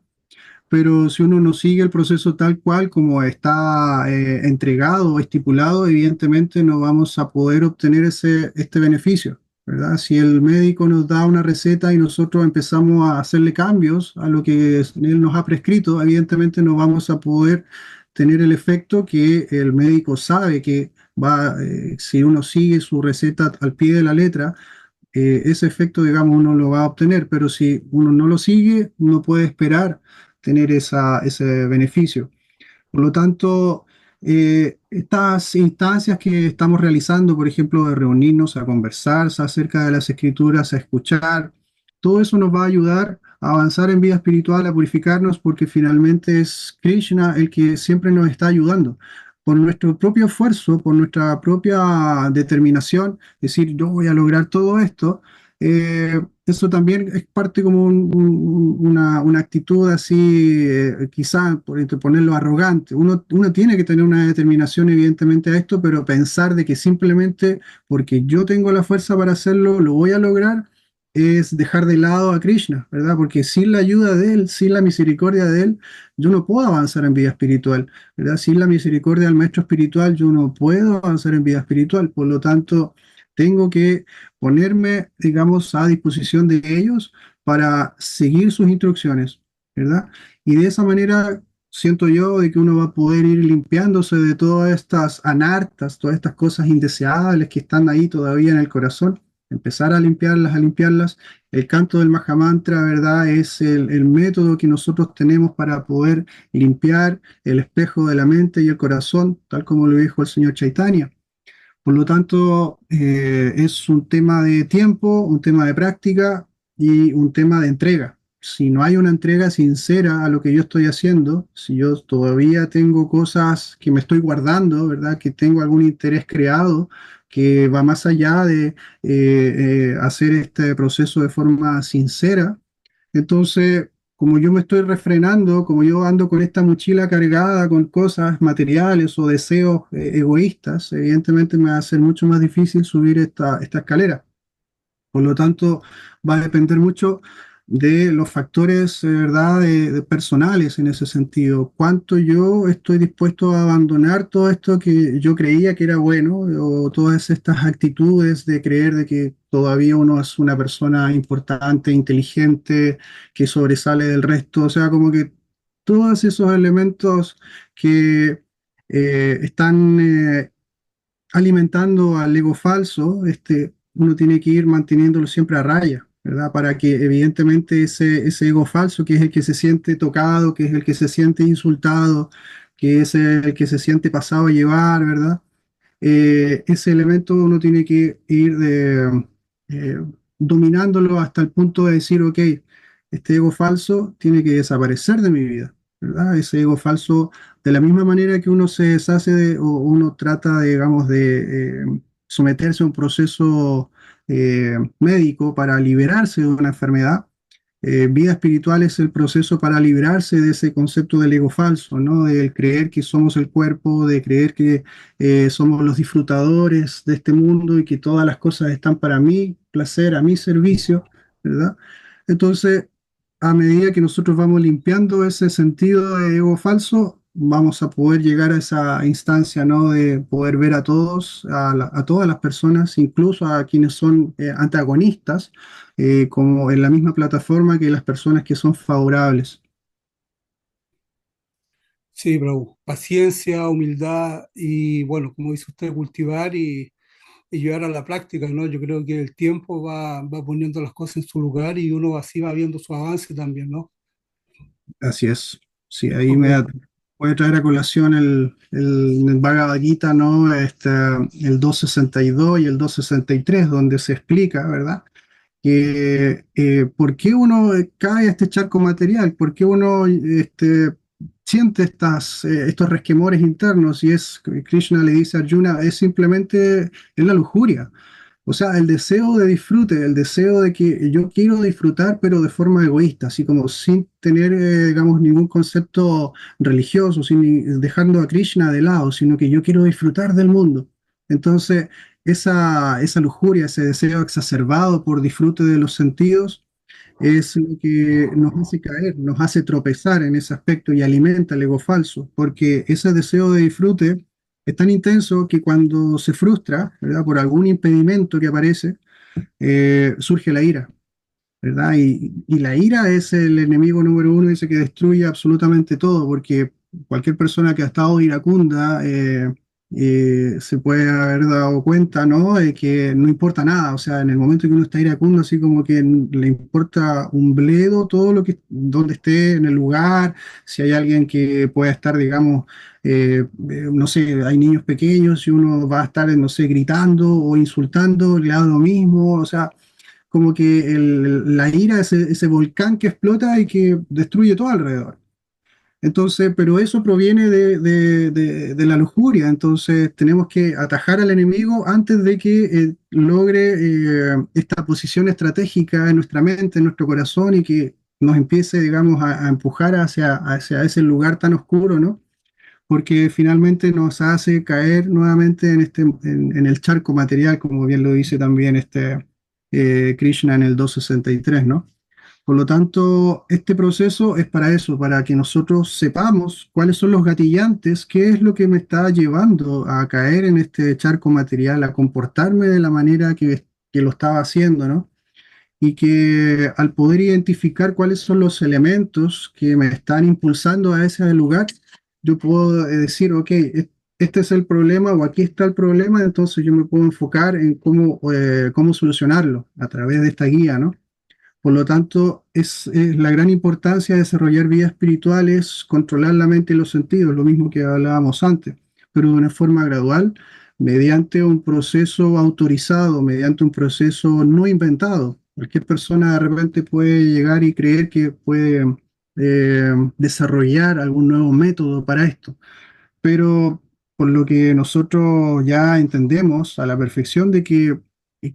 Pero si uno no sigue el proceso tal cual como está entregado o estipulado, evidentemente no vamos a poder obtener este beneficio, ¿verdad? Si el médico nos da una receta y nosotros empezamos a hacerle cambios a lo que él nos ha prescrito, evidentemente no vamos a poder tener el efecto que el médico sabe que si uno sigue su receta al pie de la letra, ese efecto, digamos, uno lo va a obtener, pero si uno no lo sigue, no puede esperar tener ese beneficio. Por lo tanto, estas instancias que estamos realizando, por ejemplo, de reunirnos a conversar acerca de las escrituras, a escuchar, todo eso nos va a ayudar a avanzar en vida espiritual, a purificarnos, porque finalmente es Krishna el que siempre nos está ayudando. Por nuestro propio esfuerzo, por nuestra propia determinación, decir, yo voy a lograr todo esto, eso también es parte como una actitud así, quizá por ponerlo arrogante. Uno tiene que tener una determinación evidentemente a esto, pero pensar de que simplemente porque yo tengo la fuerza para hacerlo, lo voy a lograr, es dejar de lado a Krishna, ¿verdad? Porque sin la ayuda de él, sin la misericordia de él, yo no puedo avanzar en vida espiritual, ¿verdad? Sin la misericordia del maestro espiritual, yo no puedo avanzar en vida espiritual. Por lo tanto, tengo que ponerme, digamos, a disposición de ellos para seguir sus instrucciones, ¿verdad? Y de esa manera siento yo de que uno va a poder ir limpiándose de todas estas anartas, todas estas cosas indeseables que están ahí todavía en el corazón, empezar a limpiarlas, a limpiarlas. El canto del Mahamantra, ¿verdad? Es el método que nosotros tenemos para poder limpiar el espejo de la mente y el corazón, tal como lo dijo el señor Chaitanya. Por lo tanto, es un tema de tiempo, un tema de práctica y un tema de entrega. Si no hay una entrega sincera a lo que yo estoy haciendo, si yo todavía tengo cosas que me estoy guardando, ¿verdad? Que tengo algún interés creado que va más allá de hacer este proceso de forma sincera, entonces, como yo me estoy refrenando, como yo ando con esta mochila cargada con cosas materiales o deseos egoístas, evidentemente me va a ser mucho más difícil subir esta escalera. Por lo tanto, va a depender mucho de los factores, ¿verdad?, de personales en ese sentido. Cuánto yo estoy dispuesto a abandonar todo esto que yo creía que era bueno, o todas estas actitudes de creer de que todavía uno es una persona importante, inteligente, que sobresale del resto. O sea, como que todos esos elementos que están alimentando al ego falso, uno tiene que ir manteniéndolo siempre a raya, ¿verdad? Para que evidentemente ese ego falso, que es el que se siente tocado, que es el que se siente insultado, que es el que se siente pasado a llevar, ¿verdad? Ese elemento uno tiene que ir eh, dominándolo hasta el punto de decir, ok, este ego falso tiene que desaparecer de mi vida, ¿verdad? Ese ego falso, de la misma manera que uno se deshace o uno trata, digamos, de someterse a un proceso médico para liberarse de una enfermedad. Vida espiritual es el proceso para librarse de ese concepto del ego falso, ¿no? Del creer que somos el cuerpo, de creer que somos los disfrutadores de este mundo y que todas las cosas están para mi placer, a mi servicio, ¿verdad? Entonces, a medida que nosotros vamos limpiando ese sentido de ego falso, vamos a poder llegar a esa instancia, ¿no? De poder ver a todos, a todas las personas, incluso a quienes son antagonistas, como en la misma plataforma que las personas que son favorables. Sí, bravo. Paciencia, humildad y, bueno, como dice usted, cultivar y llevar a la práctica, ¿no? Yo creo que el tiempo va poniendo las cosas en su lugar y uno así va viendo su avance también, ¿no? Así es. Sí, ahí Ok. voy a traer a colación el Bhagavad Gita, ¿no? El 262 y el 263, donde se explica, ¿verdad? Que por qué uno cae a este charco material, por qué uno siente estos resquemores internos, y Krishna le dice a Arjuna, es simplemente es la lujuria. O sea, el deseo de disfrute, el deseo de que yo quiero disfrutar, pero de forma egoísta, así como sin tener, digamos, ningún concepto religioso, dejando a Krishna de lado, sino que yo quiero disfrutar del mundo. Entonces, esa lujuria, ese deseo exacerbado por disfrute de los sentidos, es lo que nos hace caer, nos hace tropezar en ese aspecto y alimenta el ego falso, porque ese deseo de disfrute es tan intenso que cuando se frustra, ¿verdad? Por algún impedimento que aparece, surge la ira, ¿verdad? Y la ira es el enemigo número uno, dice que destruye absolutamente todo, porque cualquier persona que ha estado iracunda se puede haber dado cuenta, ¿no? De que no importa nada, o sea, en el momento que uno está iracundo, así como que le importa un bledo todo lo que, donde esté en el lugar, si hay alguien que pueda estar, digamos, no sé, hay niños pequeños y uno va a estar, no sé, gritando o insultando, le da lo mismo, o sea, como que la ira es ese volcán que explota y que destruye todo alrededor. Entonces, pero eso proviene de la lujuria, entonces tenemos que atajar al enemigo antes de que logre esta posición estratégica en nuestra mente, en nuestro corazón y que nos empiece, digamos, a empujar hacia ese lugar tan oscuro, ¿no? Porque finalmente nos hace caer nuevamente en el charco material, como bien lo dice también Krishna en el 263, ¿no? Por lo tanto, este proceso es para eso, para que nosotros sepamos cuáles son los gatillantes, qué es lo que me está llevando a caer en este charco material, a comportarme de la manera que lo estaba haciendo, ¿no? Y que al poder identificar cuáles son los elementos que me están impulsando a ese lugar, yo puedo decir, ok, este es el problema o aquí está el problema, entonces yo me puedo enfocar en cómo solucionarlo a través de esta guía, ¿no? Por lo tanto, es la gran importancia de desarrollar vidas espirituales, controlar la mente y los sentidos, lo mismo que hablábamos antes, pero de una forma gradual, mediante un proceso autorizado, mediante un proceso no inventado. Cualquier persona de repente puede llegar y creer que puede desarrollar algún nuevo método para esto, pero por lo que nosotros ya entendemos a la perfección de que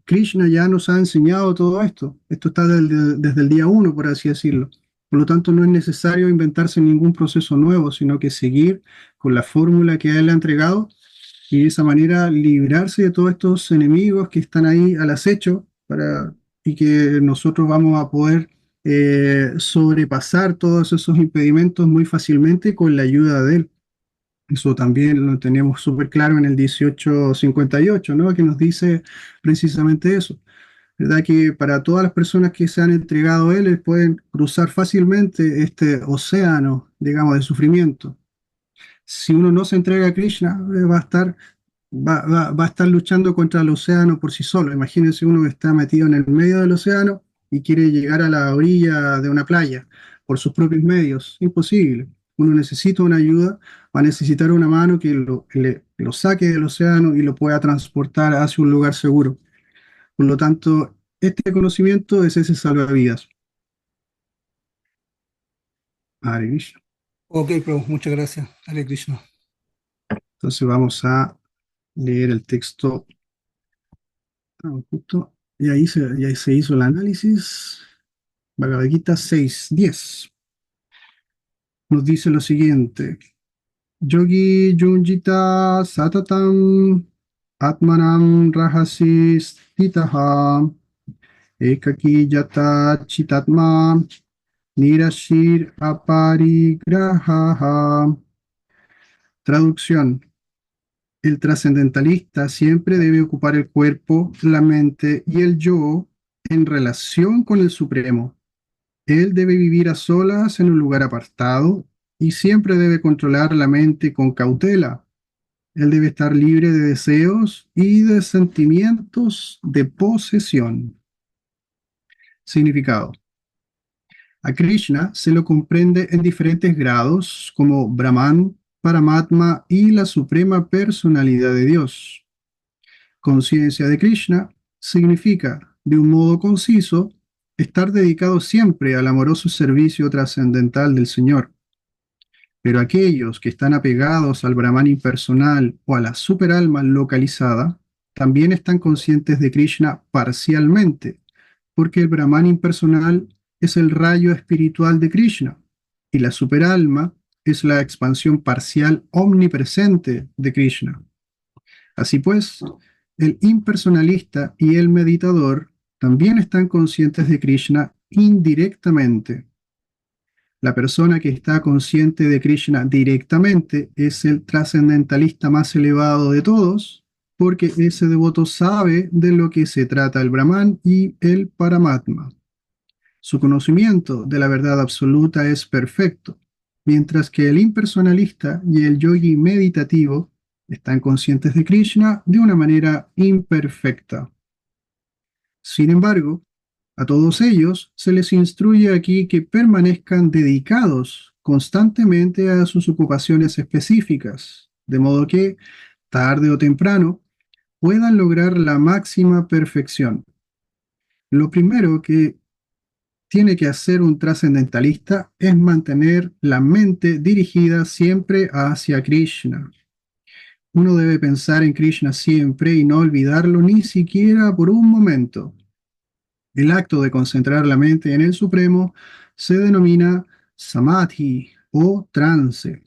Krishna ya nos ha enseñado todo esto. Esto está desde el día uno, por así decirlo. Por lo tanto, no es necesario inventarse ningún proceso nuevo, sino que seguir con la fórmula que él ha entregado y de esa manera librarse de todos estos enemigos que están ahí al acecho y que nosotros vamos a poder sobrepasar todos esos impedimentos muy fácilmente con la ayuda de él. Eso también lo tenemos súper claro en el 1858, ¿no? Que nos dice precisamente eso, ¿verdad? Que para todas las personas que se han entregado a él, pueden cruzar fácilmente este océano, digamos, de sufrimiento. Si uno no se entrega a Krishna, va a estar luchando contra el océano por sí solo. Imagínense uno que está metido en el medio del océano y quiere llegar a la orilla de una playa por sus propios medios. Imposible. uno necesita una ayuda, va a necesitar una mano que lo saque del océano y lo pueda transportar hacia un lugar seguro. Por lo tanto, este conocimiento es ese salvavidas. Hare Krishna. Ok, Prabhu, muchas gracias. Hare Krishna. Entonces vamos a leer el texto. Justo, y ahí se hizo el análisis. Bhagavad Gita 6.10. Nos dice lo siguiente. Yogi Junjita Satatam Atmanam Rahasi Stitaha Ekaki Yata Chitatma Nirashir Aparigraha. Traducción. El trascendentalista siempre debe ocupar el cuerpo, la mente y el yo en relación con el Supremo. Él debe vivir a solas en un lugar apartado y siempre debe controlar la mente con cautela. Él debe estar libre de deseos y de sentimientos de posesión. Significado. A Krishna se lo comprende en diferentes grados como Brahman, Paramatma y la Suprema Personalidad de Dios. Conciencia de Krishna significa, de un modo conciso, estar dedicado siempre al amoroso servicio trascendental del Señor. Pero aquellos que están apegados al Brahman impersonal o a la superalma localizada, también están conscientes de Krishna parcialmente, porque el Brahman impersonal es el rayo espiritual de Krishna y la superalma es la expansión parcial omnipresente de Krishna. Así pues, el impersonalista y el meditador también están conscientes de Krishna indirectamente. La persona que está consciente de Krishna directamente es el trascendentalista más elevado de todos, porque ese devoto sabe de lo que se trata el Brahman y el Paramatma. Su conocimiento de la verdad absoluta es perfecto, mientras que el impersonalista y el yogi meditativo están conscientes de Krishna de una manera imperfecta. Sin embargo, a todos ellos se les instruye aquí que permanezcan dedicados constantemente a sus ocupaciones específicas, de modo que, tarde o temprano, puedan lograr la máxima perfección. Lo primero que tiene que hacer un trascendentalista es mantener la mente dirigida siempre hacia Krishna. Uno debe pensar en Krishna siempre y no olvidarlo ni siquiera por un momento. El acto de concentrar la mente en el Supremo se denomina samadhi o trance.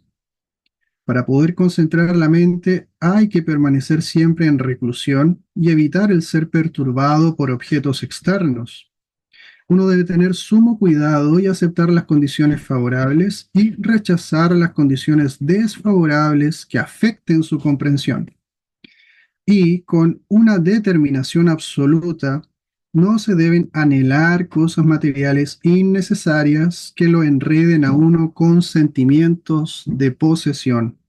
Para poder concentrar la mente hay que permanecer siempre en reclusión y evitar el ser perturbado por objetos externos. Uno debe tener sumo cuidado y aceptar las condiciones favorables y rechazar las condiciones desfavorables que afecten su comprensión. Y con una determinación absoluta, no se deben anhelar cosas materiales innecesarias que lo enreden a uno con sentimientos de posesión.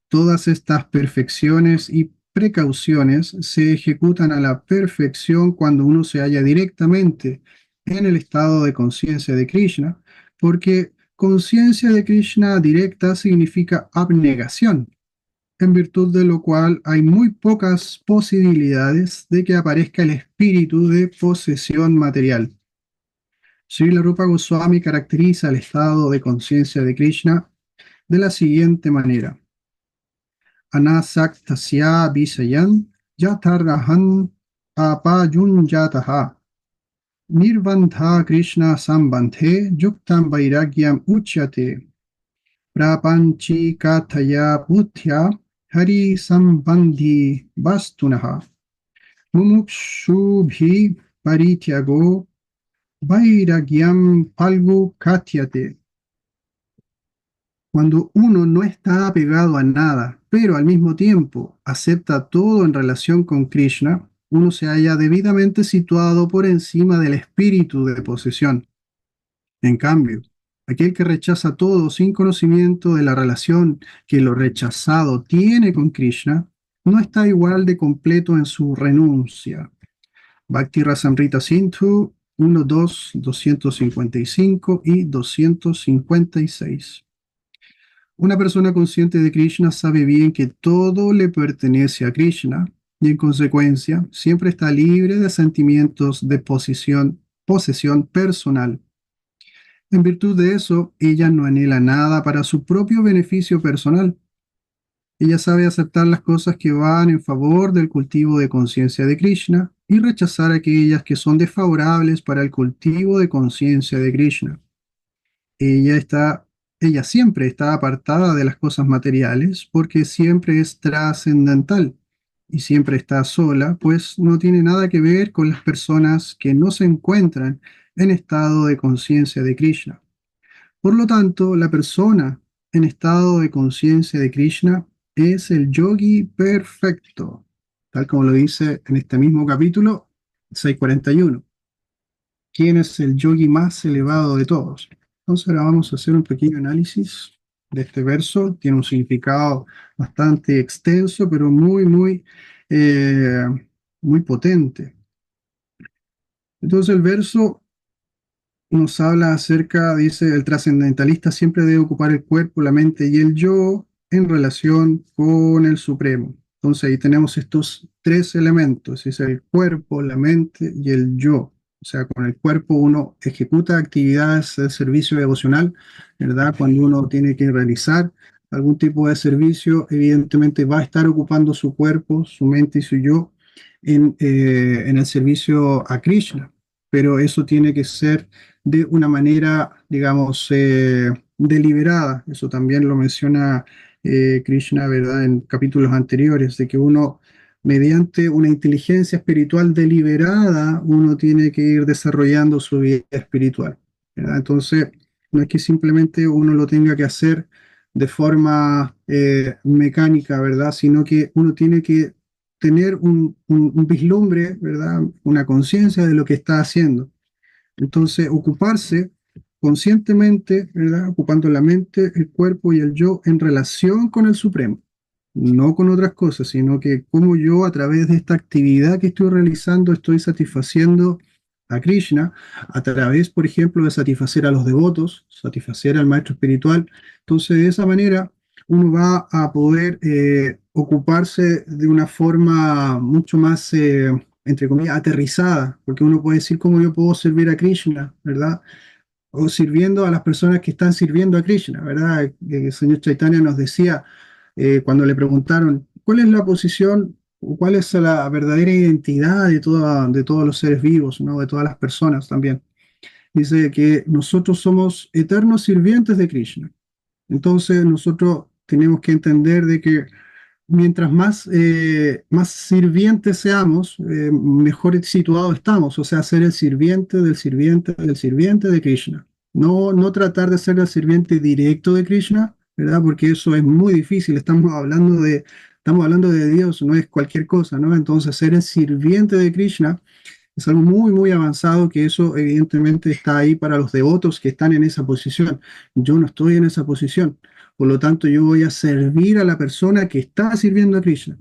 Todas estas perfecciones y precauciones se ejecutan a la perfección cuando uno se halla directamente en el estado de conciencia de Krishna, porque conciencia de Krishna directa significa abnegación, en virtud de lo cual hay muy pocas posibilidades de que aparezca el espíritu de posesión material. Srila Rupa Goswami caracteriza el estado de conciencia de Krishna de la siguiente manera. Anasaktasya visayan yatarrahan apayunjataha nirvandha Krishna sambandhe yuktam vairagyam uchyate prapanchi kathaya buddhya hari sambandhi vastunaha mumukshubhi parityago vairagyam palgu katyate. Cuando uno no está apegado a nada, pero al mismo tiempo acepta todo en relación con Krishna, uno se halla debidamente situado por encima del espíritu de posesión. En cambio, aquel que rechaza todo sin conocimiento de la relación que lo rechazado tiene con Krishna, no está igual de completo en su renuncia. Bhakti Rasamrita Sindhu 1, 2, 255 y 256. Una persona consciente de Krishna sabe bien que todo le pertenece a Krishna y en consecuencia siempre está libre de sentimientos de posesión personal. En virtud de eso, ella no anhela nada para su propio beneficio personal. Ella sabe aceptar las cosas que van en favor del cultivo de conciencia de Krishna y rechazar aquellas que son desfavorables para el cultivo de conciencia de Krishna. Ella está, ella siempre está apartada de las cosas materiales porque siempre es trascendental y siempre está sola, pues no tiene nada que ver con las personas que no se encuentran en estado de conciencia de Krishna. Por lo tanto, la persona en estado de conciencia de Krishna es el yogi perfecto, tal como lo dice en este mismo capítulo 641. ¿Quién es el yogi más elevado de todos? Entonces ahora vamos a hacer un pequeño análisis de este verso. Tiene un significado bastante extenso, pero eh, muy potente. Entonces el verso nos habla acerca, dice, el trascendentalista siempre debe ocupar el cuerpo, la mente y el yo en relación con el Supremo. Entonces ahí tenemos estos tres elementos, dice el cuerpo, la mente y el yo. O sea, con el cuerpo uno ejecuta actividades de servicio devocional, ¿verdad? Cuando uno tiene que realizar algún tipo de servicio, evidentemente va a estar ocupando su cuerpo, su mente y su yo en el servicio a Krishna. Pero eso tiene que ser de una manera, digamos, deliberada. Eso también lo menciona Krishna, ¿verdad? En capítulos anteriores, de que uno, mediante una inteligencia espiritual deliberada, uno tiene que ir desarrollando su vida espiritual, ¿verdad? Entonces, no es que simplemente uno lo tenga que hacer de forma mecánica, ¿verdad? Sino que uno tiene que tener un vislumbre, ¿verdad? Una conciencia de lo que está haciendo. Entonces, ocuparse conscientemente, ¿verdad? Ocupando la mente, el cuerpo y el yo en relación con el Supremo, no con otras cosas, sino que cómo yo a través de esta actividad que estoy realizando estoy satisfaciendo a Krishna, a través, por ejemplo, de satisfacer a los devotos, satisfacer al maestro espiritual. Entonces, de esa manera, uno va a poder ocuparse de una forma mucho más entre comillas, aterrizada, porque uno puede decir cómo yo puedo servir a Krishna, ¿verdad? O sirviendo a las personas que están sirviendo a Krishna, ¿verdad? El señor Chaitanya nos decía, cuando le preguntaron, ¿cuál es la posición o cuál es la verdadera identidad de todos los seres vivos, ¿no? De todas las personas también? Dice que nosotros somos eternos sirvientes de Krishna. Entonces nosotros tenemos que entender de que mientras más sirvientes seamos, mejor situados estamos. O sea, ser el sirviente del sirviente del sirviente de Krishna. No tratar de ser el sirviente directo de Krishna, ¿verdad? Porque eso es muy difícil. Estamos hablando de Dios, no es cualquier cosa, ¿no? Entonces, ser el sirviente de Krishna es algo muy avanzado, que eso evidentemente está ahí para los devotos que están en esa posición. Yo no estoy en esa posición. Por lo tanto, yo voy a servir a la persona que está sirviendo a Krishna.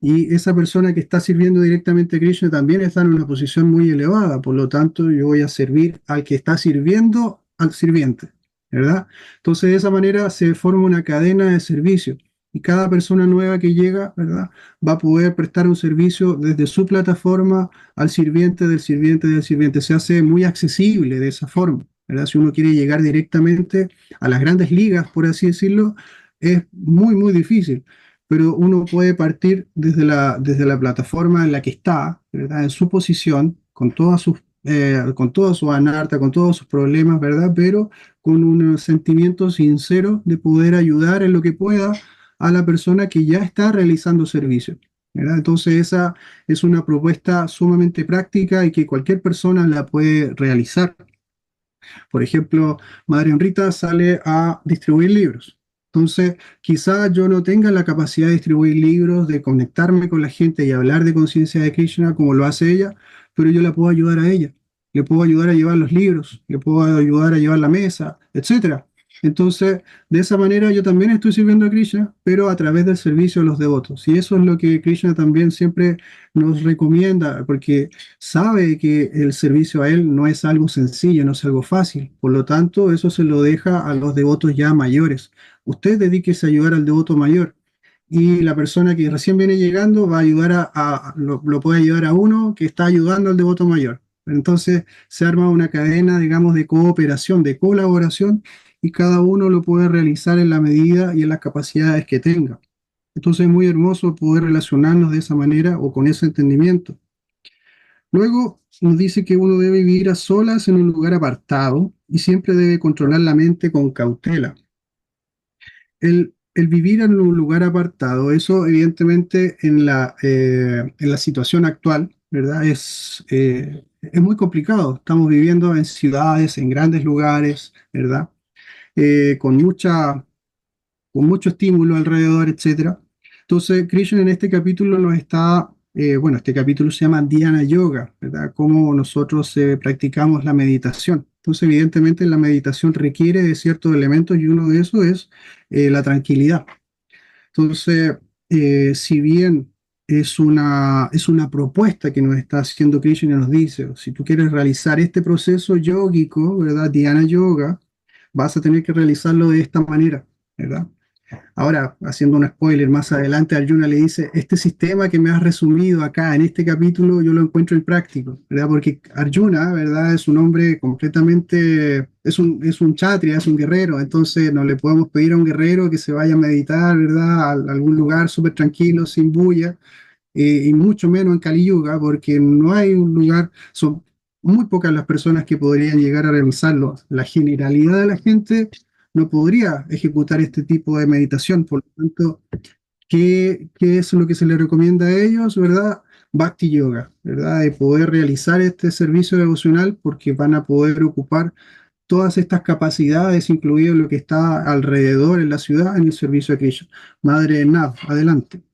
Y esa persona que está sirviendo directamente a Krishna también está en una posición muy elevada. Por lo tanto, yo voy a servir al que está sirviendo al sirviente, ¿verdad? Entonces, de esa manera se forma una cadena de servicio. Y cada persona nueva que llega, ¿verdad? Va a poder prestar un servicio desde su plataforma al sirviente del sirviente del sirviente. Se hace muy accesible de esa forma, ¿verdad? Si uno quiere llegar directamente a las grandes ligas, por así decirlo, es muy difícil, pero uno puede partir desde la plataforma en la que está, ¿verdad? En su posición, con toda su anarta, con todos sus problemas, ¿verdad? Pero con un sentimiento sincero de poder ayudar en lo que pueda a la persona que ya está realizando servicio, ¿verdad? Entonces esa es una propuesta sumamente práctica y que cualquier persona la puede realizar. Por ejemplo, Madre Enrita sale a distribuir libros. Entonces, quizá yo no tenga la capacidad de distribuir libros, de conectarme con la gente y hablar de conciencia de Krishna como lo hace ella, pero yo la puedo ayudar a ella. Le puedo ayudar a llevar los libros, le puedo ayudar a llevar la mesa, etcétera. Entonces, de esa manera yo también estoy sirviendo a Krishna, pero a través del servicio a los devotos. Y eso es lo que Krishna también siempre nos recomienda, porque sabe que el servicio a él no es algo sencillo, no es algo fácil. Por lo tanto, eso se lo deja a los devotos ya mayores, usted dedíquese a ayudar al devoto mayor. Y la persona que recién viene llegando va a ayudar lo puede ayudar a uno que está ayudando al devoto mayor. Entonces se arma una cadena, digamos, de cooperación, de colaboración, y cada uno lo puede realizar en la medida y en las capacidades que tenga. Entonces es muy hermoso poder relacionarnos de esa manera o con ese entendimiento. Luego nos dice que uno debe vivir a solas en un lugar apartado y siempre debe controlar la mente con cautela. El vivir en un lugar apartado, eso evidentemente en la situación actual, ¿verdad? Es muy complicado. Estamos viviendo en ciudades, en grandes lugares, ¿verdad? Con con mucho estímulo alrededor, etcétera. Entonces, Krishna en este capítulo nos está, bueno, este capítulo se llama Dhyana Yoga, ¿verdad? Cómo nosotros practicamos la meditación. Entonces, evidentemente, la meditación requiere de ciertos elementos y uno de esos es la tranquilidad. Entonces, si bien es una propuesta que nos está haciendo Krishna y nos dice, si tú quieres realizar este proceso yógico, ¿verdad? Dhyana Yoga, vas a tener que realizarlo de esta manera, ¿verdad? Ahora, haciendo un spoiler, más adelante Arjuna le dice, este sistema que me has resumido acá en este capítulo, yo lo encuentro impráctico, ¿verdad? Porque Arjuna, ¿verdad? Es un hombre completamente, es un kshatriya, es un guerrero, entonces no le podemos pedir a un guerrero que se vaya a meditar, ¿verdad? A algún lugar súper tranquilo, sin bulla, y mucho menos en Kali Yuga, porque no hay un lugar, son muy pocas las personas que podrían llegar a realizarlo. La generalidad de la gente no podría ejecutar este tipo de meditación, por lo tanto, qué es lo que se le recomienda a ellos, ¿verdad? Bhakti Yoga, ¿verdad? De poder realizar este servicio devocional porque van a poder ocupar todas estas capacidades, incluido lo que está alrededor en la ciudad, en el servicio a Krishna. Madre Nav, adelante.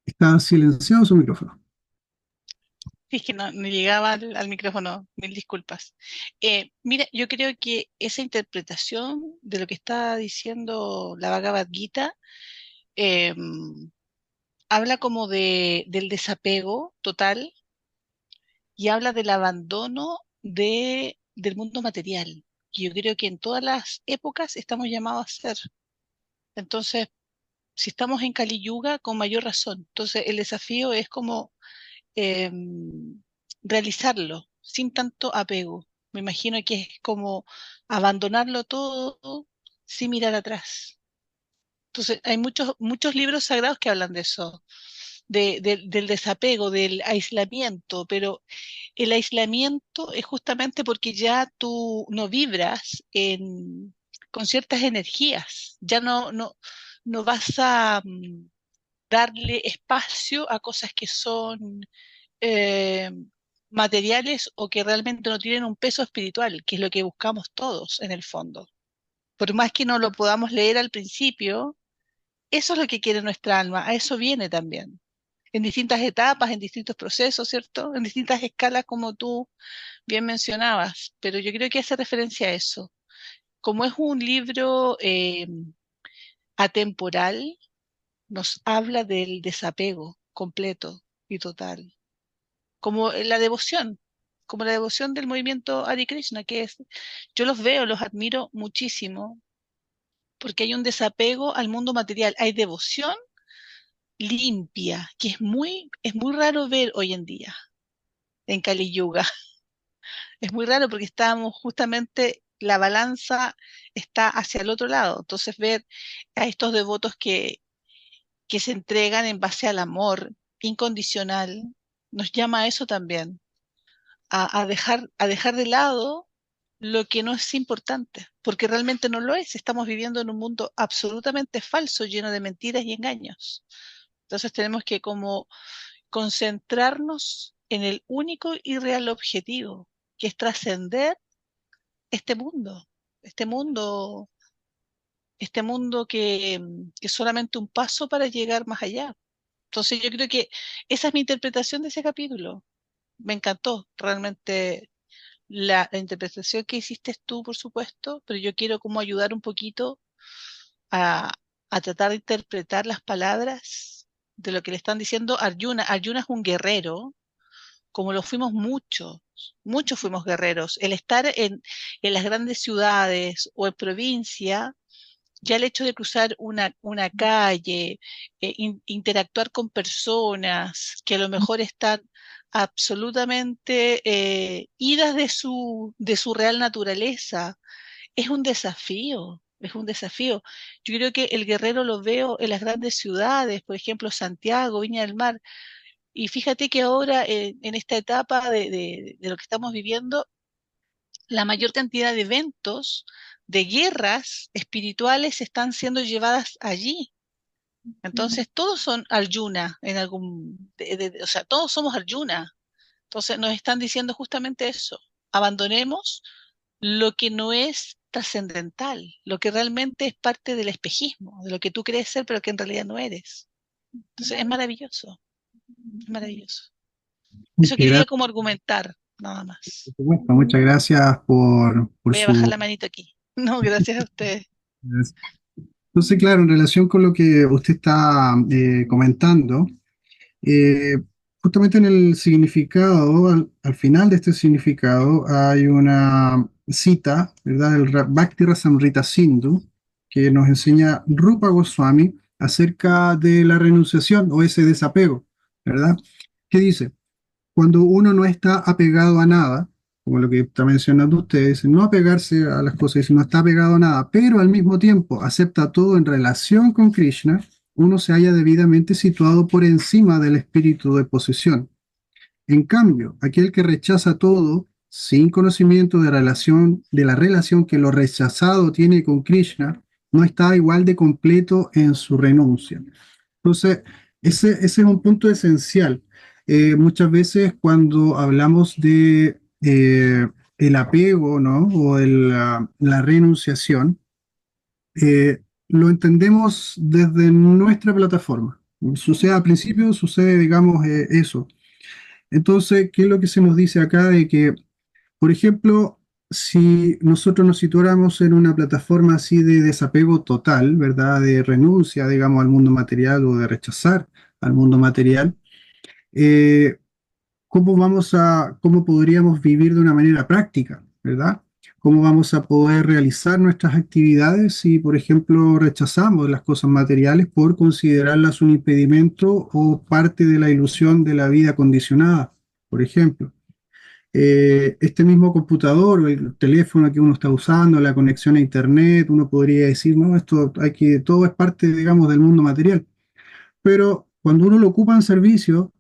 Está silenciado su micrófono. Sí, es que no llegaba al micrófono, mil disculpas. Mira, yo creo que esa interpretación de lo que está diciendo la Bhagavad Gita habla como del desapego total y habla del abandono del mundo material, que yo creo que en todas las épocas estamos llamados a hacer. Entonces, si estamos en Kali Yuga, con mayor razón. Entonces, el desafío es como eh, realizarlo sin tanto apego. Me imagino que es como abandonarlo todo sin mirar atrás. Entonces, hay muchos libros sagrados que hablan de eso, del desapego, del aislamiento, pero el aislamiento es justamente porque ya tú no vibras con ciertas energías, ya no vas a darle espacio a cosas que son eh, materiales o que realmente no tienen un peso espiritual, que es lo que buscamos todos en el fondo. Por más que no lo podamos leer al principio, eso es lo que quiere nuestra alma, a eso viene también, en distintas etapas, en distintos procesos, ¿cierto? En distintas escalas, como tú bien mencionabas, pero yo creo que hace referencia a eso. Como es un libro atemporal, nos habla del desapego completo y total, como como la devoción del movimiento Hare Krishna, yo los veo, los admiro muchísimo, porque hay un desapego al mundo material, hay devoción limpia, que es muy raro ver hoy en día en Kali Yuga. Es muy raro porque estamos justamente, la balanza está hacia el otro lado. Entonces ver a estos devotos que se entregan en base al amor incondicional, nos llama a eso también, a dejar de lado lo que no es importante, porque realmente no lo es. Estamos viviendo en un mundo absolutamente falso, lleno de mentiras y engaños. Entonces tenemos que como concentrarnos en el único y real objetivo, que es trascender este mundo, este mundo, este mundo que es solamente un paso para llegar más allá. Entonces yo creo que esa es mi interpretación de ese capítulo. Me encantó realmente la interpretación que hiciste tú, por supuesto, pero yo quiero como ayudar un poquito a, a tratar de interpretar las palabras de lo que le están diciendo a Arjuna. Arjuna es un guerrero, como lo fuimos mucho. muchos fuimos guerreros. El estar en las grandes ciudades o en provincia, ya el hecho de cruzar una calle, interactuar con personas que a lo mejor están absolutamente idas de su real naturaleza, es un desafío, es un desafío. Yo creo que el guerrero lo veo en las grandes ciudades, por ejemplo, Santiago, Viña del Mar, y fíjate que ahora en esta etapa de lo que estamos viviendo, la mayor cantidad de eventos, de guerras espirituales están siendo llevadas allí. Entonces, todos son Arjuna en algún, o sea, todos somos Arjuna. Entonces, nos están diciendo justamente eso. Abandonemos lo que no es trascendental, lo que realmente es parte del espejismo, de lo que tú crees ser, pero que en realidad no eres. Entonces, es maravilloso, es maravilloso. Eso quería como argumentar, nada más. Muchas gracias por Voy a bajar su... la manito aquí. No, gracias a ustedes. Entonces, claro, en relación con lo que usted está comentando, eh, justamente en el significado, al final de este significado, hay una cita, ¿verdad?, del Bhakti Rasamrita Sindhu, que nos enseña Rupa Goswami acerca de la renunciación o ese desapego, ¿verdad? ¿Qué dice? Cuando uno no está apegado a nada, como lo que está mencionando usted, dice, no apegarse a las cosas, dice, no está apegado a nada, pero al mismo tiempo acepta todo en relación con Krishna, uno se halla debidamente situado por encima del espíritu de posesión. En cambio, aquel que rechaza todo sin conocimiento de la relación que lo rechazado tiene con Krishna, no está igual de completo en su renuncia. Entonces, ese es un punto esencial. Muchas veces cuando hablamos de el apego, ¿no? O la renunciación, lo entendemos desde nuestra plataforma. Sucede al principio, sucede, digamos, eso. Entonces, ¿qué es lo que se nos dice acá? De que, por ejemplo, si nosotros nos situáramos en una plataforma así de desapego total, ¿verdad? De renuncia, digamos, al mundo material o de rechazar al mundo material, eh, cómo podríamos vivir de una manera práctica, ¿verdad? ¿Cómo vamos a poder realizar nuestras actividades si, por ejemplo, rechazamos las cosas materiales por considerarlas un impedimento o parte de la ilusión de la vida condicionada, por ejemplo? Este mismo computador o el teléfono que uno está usando, la conexión a internet, uno podría decir, no, todo es parte, digamos, del mundo material. Pero cuando uno lo ocupa en servicio,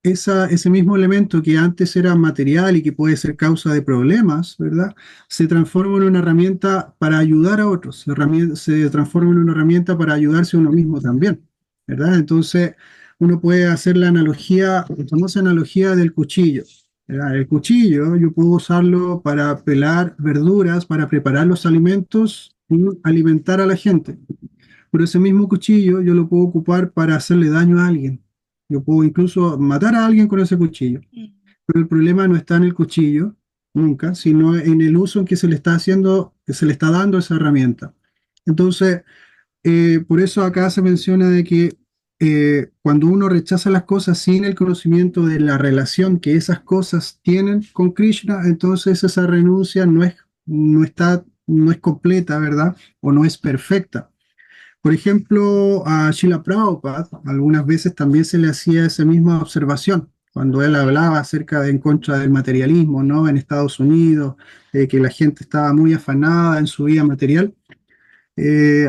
ese mismo elemento que antes era material y que puede ser causa de problemas, ¿verdad? Se transforma en una herramienta para ayudar a otros, se transforma en una herramienta para ayudarse a uno mismo también, ¿verdad? Entonces, uno puede hacer la famosa analogía del cuchillo, ¿verdad? El cuchillo yo puedo usarlo para pelar verduras, para preparar los alimentos y alimentar a la gente. Pero ese mismo cuchillo yo lo puedo ocupar para hacerle daño a alguien. Yo puedo incluso matar a alguien con ese cuchillo. Mm. Pero el problema no está en el cuchillo, nunca, sino en el uso en que se le está haciendo, que se le está dando esa herramienta. Entonces, por eso acá se menciona de que cuando uno rechaza las cosas sin el conocimiento de la relación que esas cosas tienen con Krishna, entonces esa renuncia no es completa, ¿verdad? O no es perfecta. Por ejemplo, a Srila Prabhupada algunas veces también se le hacía esa misma observación cuando él hablaba acerca de en contra del materialismo, ¿no? En Estados Unidos, que la gente estaba muy afanada en su vida material.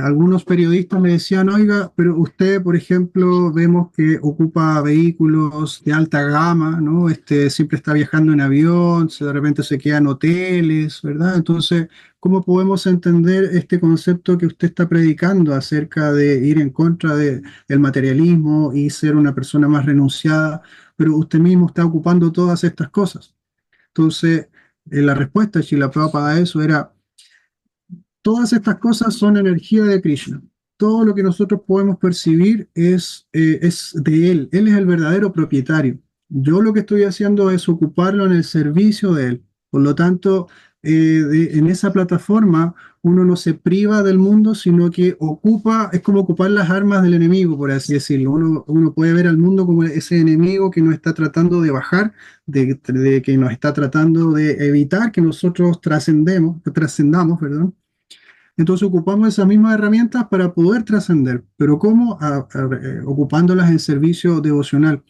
Algunos periodistas me decían, oiga, pero usted, por ejemplo, vemos que ocupa vehículos de alta gama, ¿no? Siempre está viajando en avión, de repente se queda en hoteles, ¿verdad? Entonces, ¿cómo podemos entender este concepto que usted está predicando acerca de ir en contra del materialismo y ser una persona más renunciada, pero usted mismo está ocupando todas estas cosas? Entonces, la respuesta de Srila Prabhupada a eso era: todas estas cosas son energía de Krishna. Todo lo que nosotros podemos percibir es de Él. Él es el verdadero propietario. Yo lo que estoy haciendo es ocuparlo en el servicio de Él. Por lo tanto, en esa plataforma uno no se priva del mundo, sino que ocupa, es como ocupar las armas del enemigo, por así decirlo. Uno puede ver al mundo como ese enemigo que nos está tratando de bajar, de que nos está tratando de evitar que nosotros trascendamos, perdón. Entonces ocupamos esas mismas herramientas para poder trascender, pero ¿cómo? Ocupándolas en servicio devocional.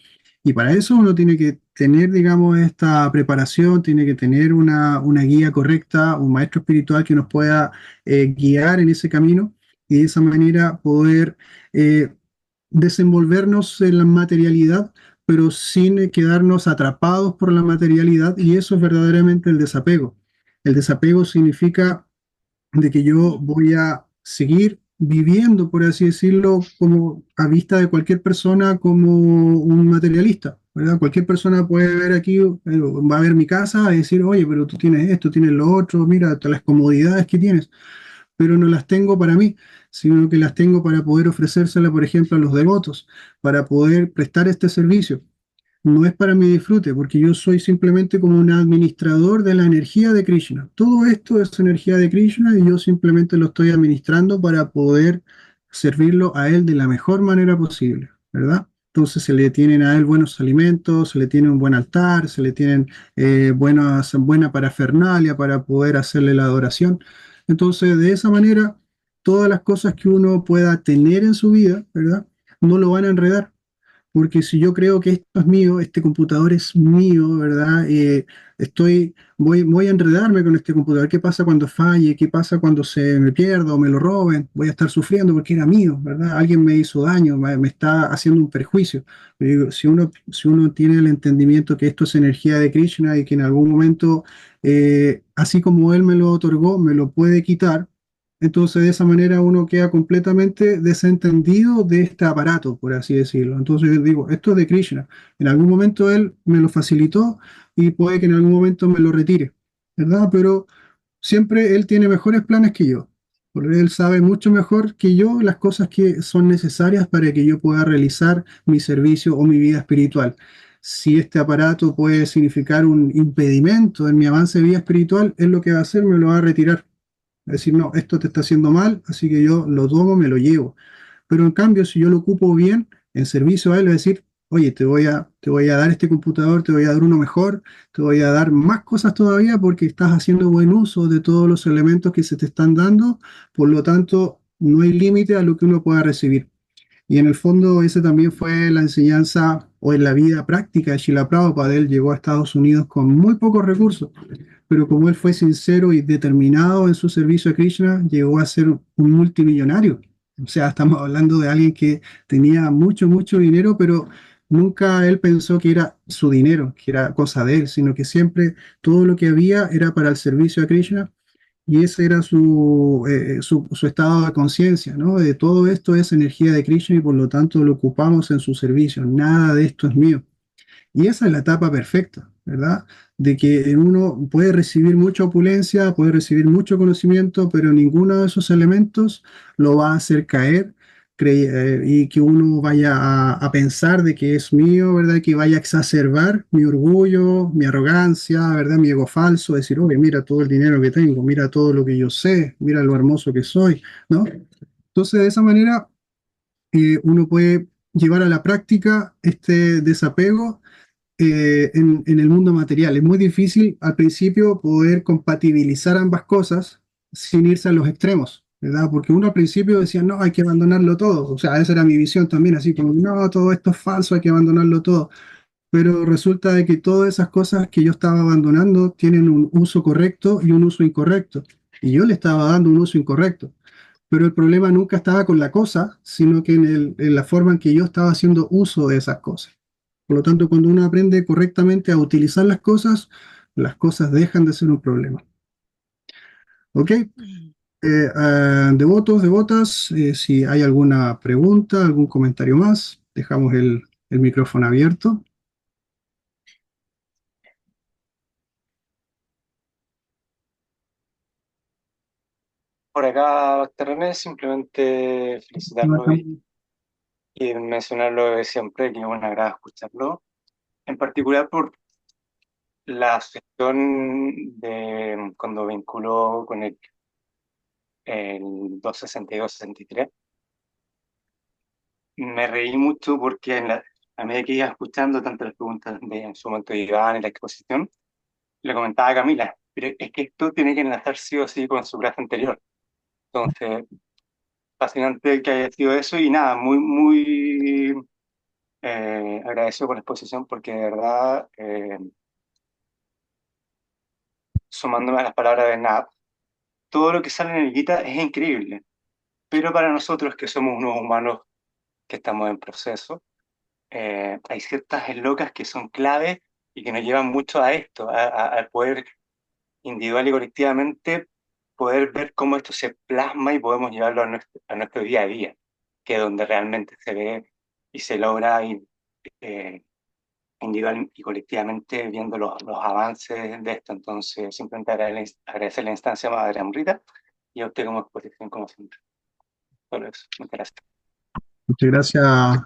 Y para eso uno tiene que tener, digamos, esta preparación, tiene que tener una guía correcta, un maestro espiritual que nos pueda guiar en ese camino y de esa manera poder eh, desenvolvernos en la materialidad, pero sin quedarnos atrapados por la materialidad. Y eso es verdaderamente el desapego. El desapego significa de que yo Mm. voy a seguir viviendo, por así decirlo, como a vista de cualquier persona, como un materialista, ¿verdad? Cualquier persona puede ver aquí, va a ver mi casa y decir, oye, pero tú tienes esto, tienes lo otro, mira todas las comodidades que tienes, pero no las tengo para mí, sino que las tengo para poder ofrecérsela, por ejemplo, a los devotos, para poder prestar este servicio. No es para mi disfrute, porque yo soy simplemente como un administrador de la energía de Krishna. Todo esto es energía de Krishna y yo simplemente lo estoy administrando para poder servirlo a él de la mejor manera posible, ¿verdad? Entonces se le tienen a él buenos alimentos, se le tiene un buen altar, se le tienen buena parafernalia para poder hacerle la adoración. Entonces, de esa manera, todas las cosas que uno pueda tener en su vida, ¿verdad? No lo van a enredar porque si yo creo que esto es mío, este computador es mío, ¿verdad? Voy a enredarme con este computador. ¿Qué pasa cuando falle? ¿Qué pasa cuando se me pierda o me lo roben? Voy a estar sufriendo porque era mío, ¿verdad? Alguien me hizo daño, me está haciendo un perjuicio. Yo digo, si uno tiene el entendimiento que esto es energía de Krishna y que en algún momento, así como él me lo otorgó, me lo puede quitar, entonces, de esa manera uno queda completamente desentendido de este aparato, por así decirlo. Entonces, yo digo, esto es de Krishna. En algún momento él me lo facilitó y puede que en algún momento me lo retire, ¿verdad? Pero siempre él tiene mejores planes que yo. Porque él sabe mucho mejor que yo las cosas que son necesarias para que yo pueda realizar mi servicio o mi vida espiritual. Si este aparato puede significar un impedimento en mi avance de vida espiritual, él lo que va a hacer me lo va a retirar. Es decir, no, esto te está haciendo mal, así que yo lo tomo, me lo llevo. Pero en cambio, si yo lo ocupo bien, en servicio a él, es decir, oye, te voy a dar este computador, te voy a dar uno mejor, te voy a dar más cosas todavía porque estás haciendo buen uso de todos los elementos que se te están dando, por lo tanto, no hay límite a lo que uno pueda recibir. Y en el fondo, ese también fue la enseñanza o en la vida práctica de Srila Prabhupada. Él llegó a Estados Unidos con muy pocos recursos, pero como él fue sincero y determinado en su servicio a Krishna, llegó a ser un multimillonario. O sea, estamos hablando de alguien que tenía mucho, mucho dinero, pero nunca él pensó que era su dinero, que era cosa de él, sino que siempre todo lo que había era para el servicio a Krishna y ese era su estado de conciencia, ¿no? De todo esto es energía de Krishna y por lo tanto lo ocupamos en su servicio. Nada de esto es mío. Y esa es la etapa perfecta, ¿verdad? De que uno puede recibir mucha opulencia, puede recibir mucho conocimiento, pero ninguno de esos elementos lo va a hacer caer y que uno vaya a pensar de que es mío, ¿verdad? Que vaya a exacerbar mi orgullo, mi arrogancia, ¿verdad? Mi ego falso, decir, oye, mira todo el dinero que tengo, mira todo lo que yo sé, mira lo hermoso que soy, ¿no? Entonces, de esa manera, uno puede llevar a la práctica este desapego en el mundo material. Es muy difícil al principio poder compatibilizar ambas cosas sin irse a los extremos, ¿verdad? Porque uno al principio decía, no, hay que abandonarlo todo. O sea, esa era mi visión también, así como, no, todo esto es falso, hay que abandonarlo todo. Pero resulta de que todas esas cosas que yo estaba abandonando tienen un uso correcto y un uso incorrecto. Y yo le estaba dando un uso incorrecto. Pero el problema nunca estaba con la cosa, sino que en la forma en que yo estaba haciendo uso de esas cosas. Por lo tanto, cuando uno aprende correctamente a utilizar las cosas dejan de ser un problema. ¿Ok? Mm. Devotos, devotas, si hay alguna pregunta, algún comentario más, dejamos el micrófono abierto. Por acá, Doctor René, simplemente felicitarlo y mencionarlo de siempre, que es un agrado escucharlo. En particular por la sesión de cuando vinculó con el 262-63, me reí mucho porque a medida que iba escuchando tanto las preguntas de en su momento de Iván y la exposición, le comentaba a Camila, pero es que esto tiene que enlazar sí o sí con su clase anterior. Entonces, fascinante que haya sido eso y nada, muy, muy agradecido con la exposición porque de verdad, sumándome a las palabras de Nat, todo lo que sale en el Gita es increíble, pero para nosotros que somos unos humanos que estamos en proceso, hay ciertas locas que son claves y que nos llevan mucho a esto, a poder individual y colectivamente poder ver cómo esto se plasma y podemos llevarlo a nuestro día a día, que es donde realmente se ve y se logra eh, individual y colectivamente viendo los avances de esto. Entonces, simplemente agradecer la instancia a Madre Amrita y a usted como exposición, como siempre. Solo eso. Muchas gracias. Muchas gracias a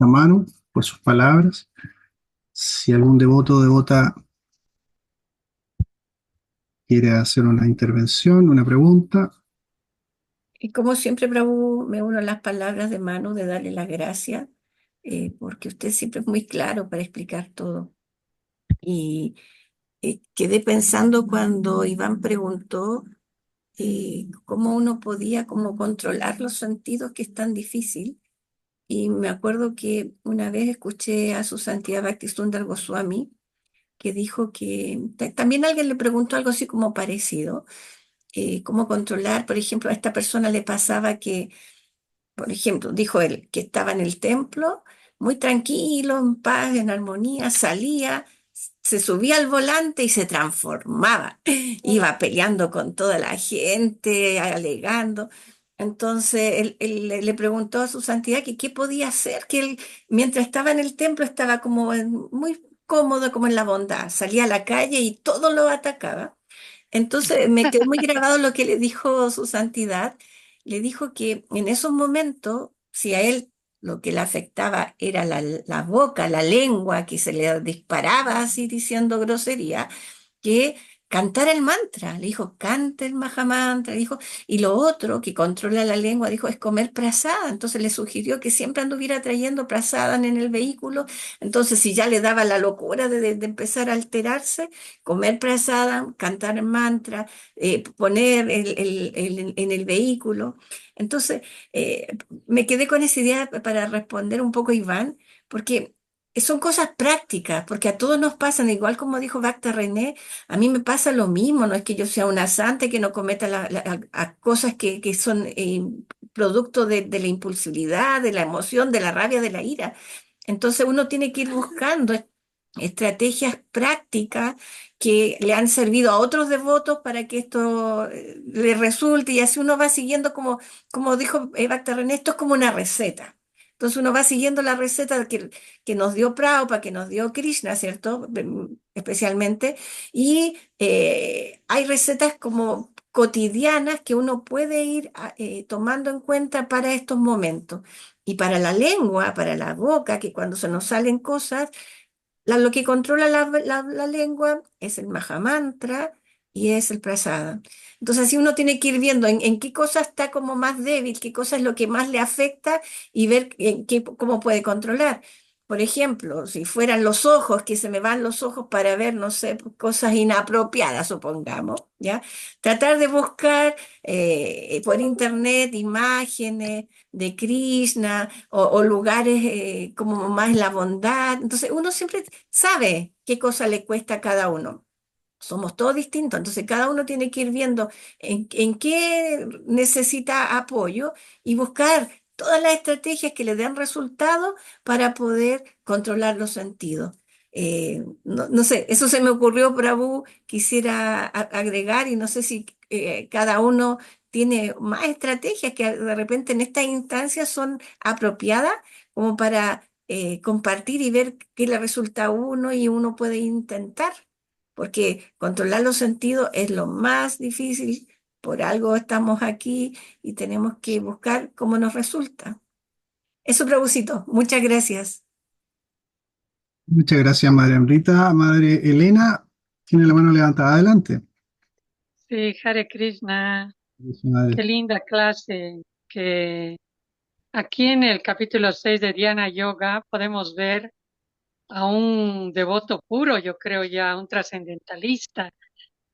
Manu por sus palabras. Si algún devoto o devota quiere hacer una intervención, una pregunta, Y como siempre, Prabhu, me uno a las palabras de Manu de darle las gracias, porque usted siempre es muy claro para explicar todo. Y quedé pensando cuando Iván preguntó cómo uno podía como controlar los sentidos, que es tan difícil. Y me acuerdo que una vez escuché a su santidad Bhaktisundar Goswami, que dijo que también alguien le preguntó algo así como parecido, cómo controlar, por ejemplo, a esta persona le pasaba que, por ejemplo, dijo él, que estaba en el templo, muy tranquilo, en paz, en armonía, salía, se subía al volante y se transformaba. Iba peleando con toda la gente, alegando. Entonces él le preguntó a su santidad que qué podía hacer, que él, mientras estaba en el templo, estaba como muy cómodo, como en la bondad. Salía a la calle y todo lo atacaba. Entonces me quedó muy grabado lo que le dijo su santidad. Le dijo que en esos momentos, si a él lo que le afectaba era la boca, la lengua, que se le disparaba así diciendo grosería, que cantara el mantra. Le dijo, canta el Mahamantra. Dijo, y lo otro que controla la lengua, dijo, es comer prasada. Entonces le sugirió que siempre anduviera trayendo prasada en el vehículo. Entonces, si ya le daba la locura de empezar a alterarse, comer prasada, cantar mantra, poner en el vehículo. Entonces, me quedé con esa idea para responder un poco a Iván, porque son cosas prácticas, porque a todos nos pasan, igual como dijo Bhakta René, a mí me pasa lo mismo, no es que yo sea una santa y que no cometa a cosas que son producto de la impulsividad, de la emoción, de la rabia, de la ira. Entonces uno tiene que ir buscando estrategias prácticas que le han servido a otros devotos para que esto le resulte y así uno va siguiendo como dijo Bhakta René, esto es como una receta. Entonces uno va siguiendo la receta que nos dio Prabhupada, que nos dio Krishna, ¿cierto? Especialmente. Y hay recetas como cotidianas que uno puede ir tomando en cuenta para estos momentos. Y para la lengua, para la boca, que cuando se nos salen cosas, lo que controla la lengua es el Mahamantra y es el Prasada. Entonces, así uno tiene que ir viendo en qué cosa está como más débil, qué cosa es lo que más le afecta y ver cómo puede controlar. Por ejemplo, si fueran los ojos, que se me van los ojos para ver, no sé, cosas inapropiadas, supongamos, ¿ya? Tratar de buscar por internet imágenes de Krishna o lugares como más la bondad. Entonces uno siempre sabe qué cosa le cuesta a cada uno. Somos todos distintos, entonces cada uno tiene que ir viendo en qué necesita apoyo y buscar todas las estrategias que le den resultado para poder controlar los sentidos. No sé, eso se me ocurrió, Prabhu, quisiera agregar y no sé si cada uno tiene más estrategias que de repente en estas instancias son apropiadas como para compartir y ver qué le resulta a uno y uno puede intentar, porque controlar los sentidos es lo más difícil, por algo estamos aquí y tenemos que buscar cómo nos resulta. Eso, Prabhucito, muchas gracias. muchas gracias, Madre Amrita. Madre Elena, Tiene la mano levantada adelante. Sí, Hare Krishna, Madre. qué linda clase que aquí en el capítulo 6 de Dhyana Yoga podemos ver a un devoto puro, yo creo ya, un trascendentalista.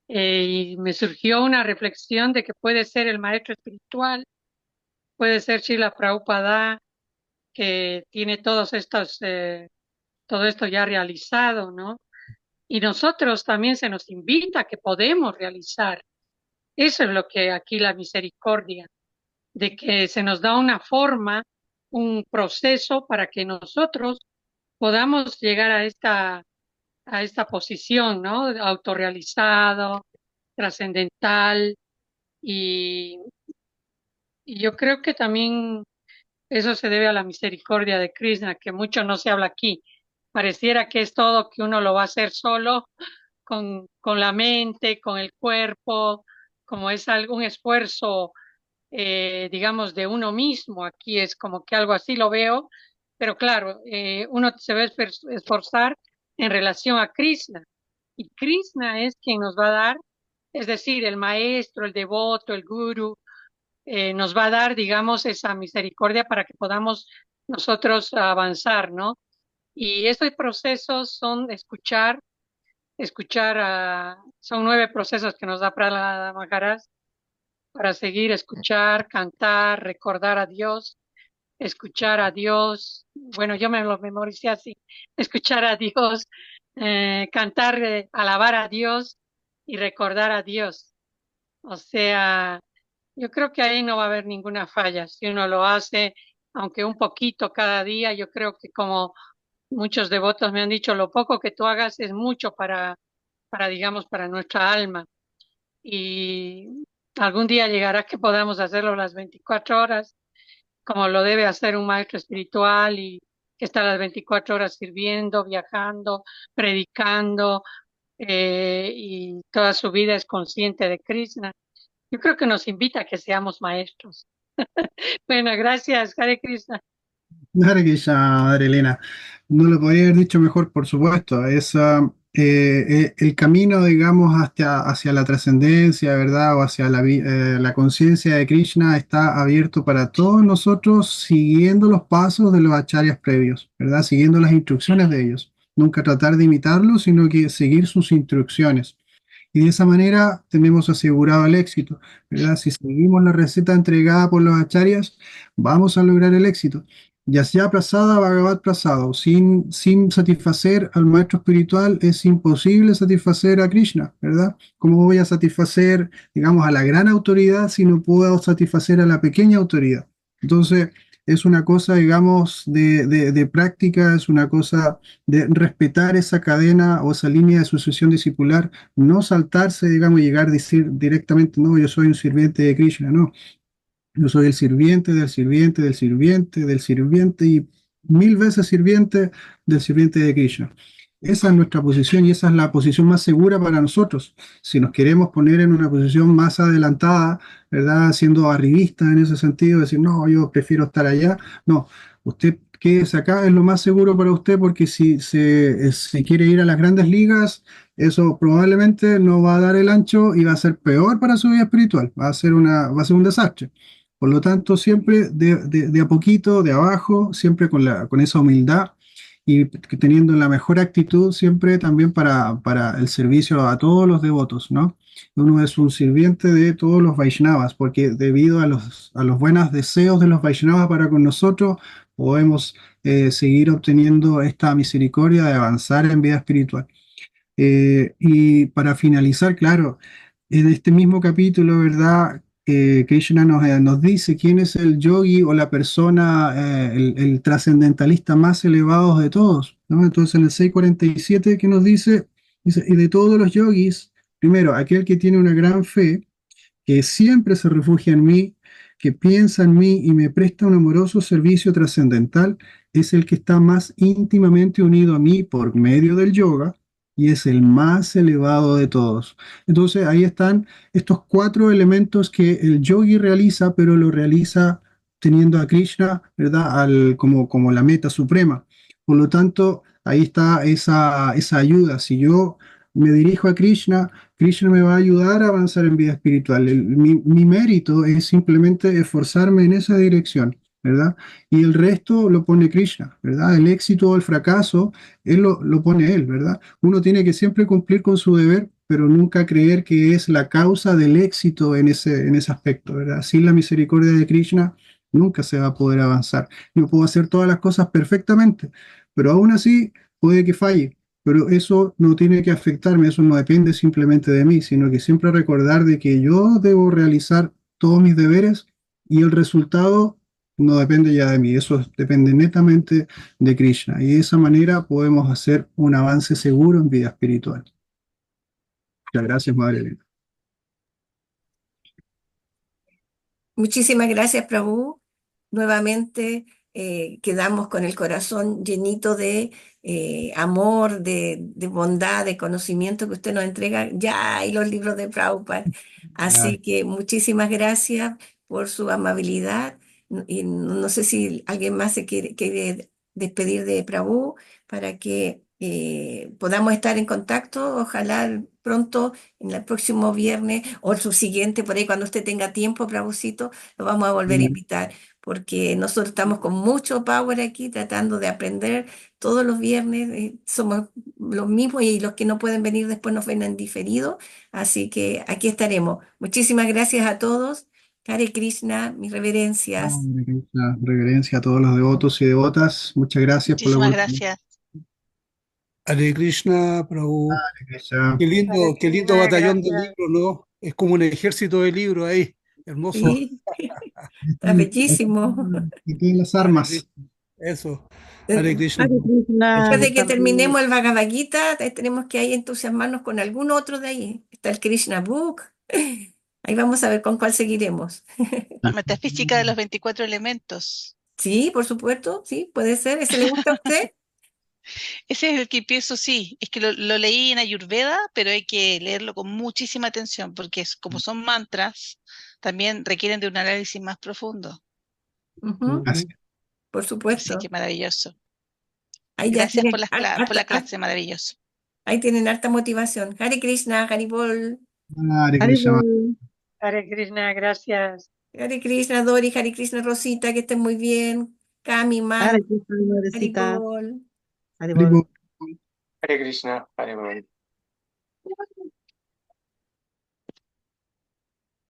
Y me surgió una reflexión de que puede ser el maestro espiritual, puede ser Srila Prabhupada, que tiene todo esto ya realizado, ¿no? Y nosotros también se nos invita que podemos realizar. Eso es lo que aquí la misericordia, de que se nos da una forma, un proceso para que nosotros podamos llegar a esta posición, ¿no? Autorrealizado, trascendental, y, y yo creo que también eso se debe a la misericordia de Krishna, que mucho no se habla aquí. Pareciera que es todo que uno lo va a hacer solo, con la mente, con el cuerpo, como es algún esfuerzo, digamos, de uno mismo. Aquí es como que algo así lo veo, pero claro, uno se va a esforzar en relación a Krishna. Y Krishna es quien nos va a dar, es decir, el maestro, el devoto, el guru, nos va a dar, digamos, esa misericordia para que podamos nosotros avanzar, ¿no? Y estos procesos son son 9 procesos que nos da Prahlada Maharaj para seguir, escuchar, cantar, recordar a Dios, escuchar a Dios. Bueno, yo me lo memoricé así, escuchar a Dios, cantar, alabar a Dios y recordar a Dios. O sea, yo creo que ahí no va a haber ninguna falla. Si uno lo hace, aunque un poquito cada día, yo creo que como muchos devotos me han dicho, lo poco que tú hagas es mucho digamos, para nuestra alma. Y algún día llegará que podamos hacerlo las 24 horas, como lo debe hacer un maestro espiritual y que está las 24 horas sirviendo, viajando, predicando, y toda su vida es consciente de Krishna. Yo creo que nos invita a que seamos maestros. Bueno, gracias, Hare Krishna. Hare Krishna, Madre Elena. No lo podría haber dicho mejor, por supuesto. El camino, digamos, hacia la trascendencia, ¿verdad? O hacia la conciencia de Krishna está abierto para todos nosotros, siguiendo los pasos de los acharyas previos, ¿verdad? Siguiendo las instrucciones de ellos. Nunca tratar de imitarlos, sino que seguir sus instrucciones. Y de esa manera tenemos asegurado el éxito, ¿verdad? Si seguimos la receta entregada por los acharyas, vamos a lograr el éxito. Yasya Prasada Bhagavat Prasado, sin satisfacer al maestro espiritual es imposible satisfacer a Krishna, ¿verdad? ¿Cómo voy a satisfacer, digamos, a la gran autoridad si no puedo satisfacer a la pequeña autoridad? Entonces, es una cosa, digamos, de práctica, es una cosa de respetar esa cadena o esa línea de sucesión discipular, no saltarse, digamos, y llegar a decir directamente, no, yo soy un sirviente de Krishna, no. Yo soy el sirviente del sirviente del sirviente del sirviente y 1000 veces sirviente de Krishna. Esa es nuestra posición y esa es la posición más segura para nosotros. Si nos queremos poner en una posición más adelantada, ¿verdad? Siendo arribista en ese sentido, decir, no, yo prefiero estar allá. No, usted quédese acá, es lo más seguro para usted porque si quiere ir a las grandes ligas, eso probablemente no va a dar el ancho y va a ser peor para su vida espiritual, va a ser un desastre. Por lo tanto, siempre de a poquito, de abajo, siempre con esa humildad y teniendo la mejor actitud siempre también para el servicio a todos los devotos, ¿no? Uno es un sirviente de todos los Vaishnavas, porque debido a los buenos deseos de los Vaishnavas para con nosotros, podemos seguir obteniendo esta misericordia de avanzar en vida espiritual. Y para finalizar, claro, en este mismo capítulo, ¿verdad? Krishna nos dice quién es el yogi o la persona, el trascendentalista más elevado de todos, ¿no? Entonces en el 647 que nos dice, y de todos los yogis, primero, aquel que tiene una gran fe, que siempre se refugia en mí, que piensa en mí y me presta un amoroso servicio trascendental, es el que está más íntimamente unido a mí por medio del yoga y es el más elevado de todos. Entonces ahí están estos 4 elementos que el yogi realiza, pero lo realiza teniendo a Krishna, ¿verdad? Como la meta suprema. Por lo tanto, ahí está esa ayuda. Si yo me dirijo a Krishna, Krishna me va a ayudar a avanzar en vida espiritual. Mi mérito es simplemente esforzarme en esa dirección, ¿verdad? Y el resto lo pone Krishna, ¿verdad? El éxito o el fracaso, él lo pone él, ¿verdad? Uno tiene que siempre cumplir con su deber, pero nunca creer que es la causa del éxito en ese aspecto, ¿verdad? Sin la misericordia de Krishna, nunca se va a poder avanzar. Yo puedo hacer todas las cosas perfectamente, pero aún así puede que falle. Pero eso no tiene que afectarme, eso no depende simplemente de mí, sino que siempre recordar de que yo debo realizar todos mis deberes y el resultado no depende ya de mí, eso depende netamente de Krishna. Y de esa manera podemos hacer un avance seguro en vida espiritual. Muchas gracias, Madre Elena. Muchísimas gracias, Prabhu. Nuevamente quedamos con el corazón llenito de amor, de bondad, de conocimiento que usted nos entrega ya y los libros de Prabhupada. Así que muchísimas gracias por su amabilidad. Y no sé si alguien más se quiere despedir de Prabhu para que podamos estar en contacto. Ojalá pronto, en el próximo viernes o el subsiguiente, por ahí cuando usted tenga tiempo, Prabhucito, lo vamos a volver a invitar, porque nosotros estamos con mucho power aquí tratando de aprender todos los viernes. Somos los mismos y los que no pueden venir después nos ven en diferido. Así que aquí estaremos. Muchísimas gracias a todos. Hare Krishna, mis reverencias. Hare Krishna, reverencia a todos los devotos y devotas. Muchas gracias por la Muchísimas oportunidad. gracias. Hare Krishna, Prabhu. Hare Krishna. Hare Qué lindo Krishna, batallón de gracias. libros, ¿no? Es como un ejército de libros ahí. Hermoso. Sí, está bellísimo. Y tienen las Hare armas. Krishna. Eso. Hare Krishna. Hare Krishna Después de que también. terminemos el Bhagavad Gita, tenemos que ahí entusiasmarnos con algún otro de ahí. Está el Krishna Book. Ahí vamos a ver con cuál seguiremos. La metafísica de los 24 elementos. Sí, por supuesto, sí, puede ser. ¿Ese le gusta a usted? Ese es el que pienso, sí. Es que lo leí en Ayurveda, pero hay que leerlo con muchísima atención, porque como son mantras, también requieren de un análisis más profundo. Ujú, Así. por Así supuesto. que maravilloso. Ahí ya Gracias tienen por la clase, maravilloso. ahí tienen harta motivación. Hare Krishna, Haribol. Hare Krishna. Haribol. Hare Krishna, gracias. Hare Krishna, Dori, Hare Krishna, Rosita, que estén muy bien. Cami, Hare Man, Krishna, madrecita. Haribol. Haribol. Haribol. Hare Krishna, Hare Krishna.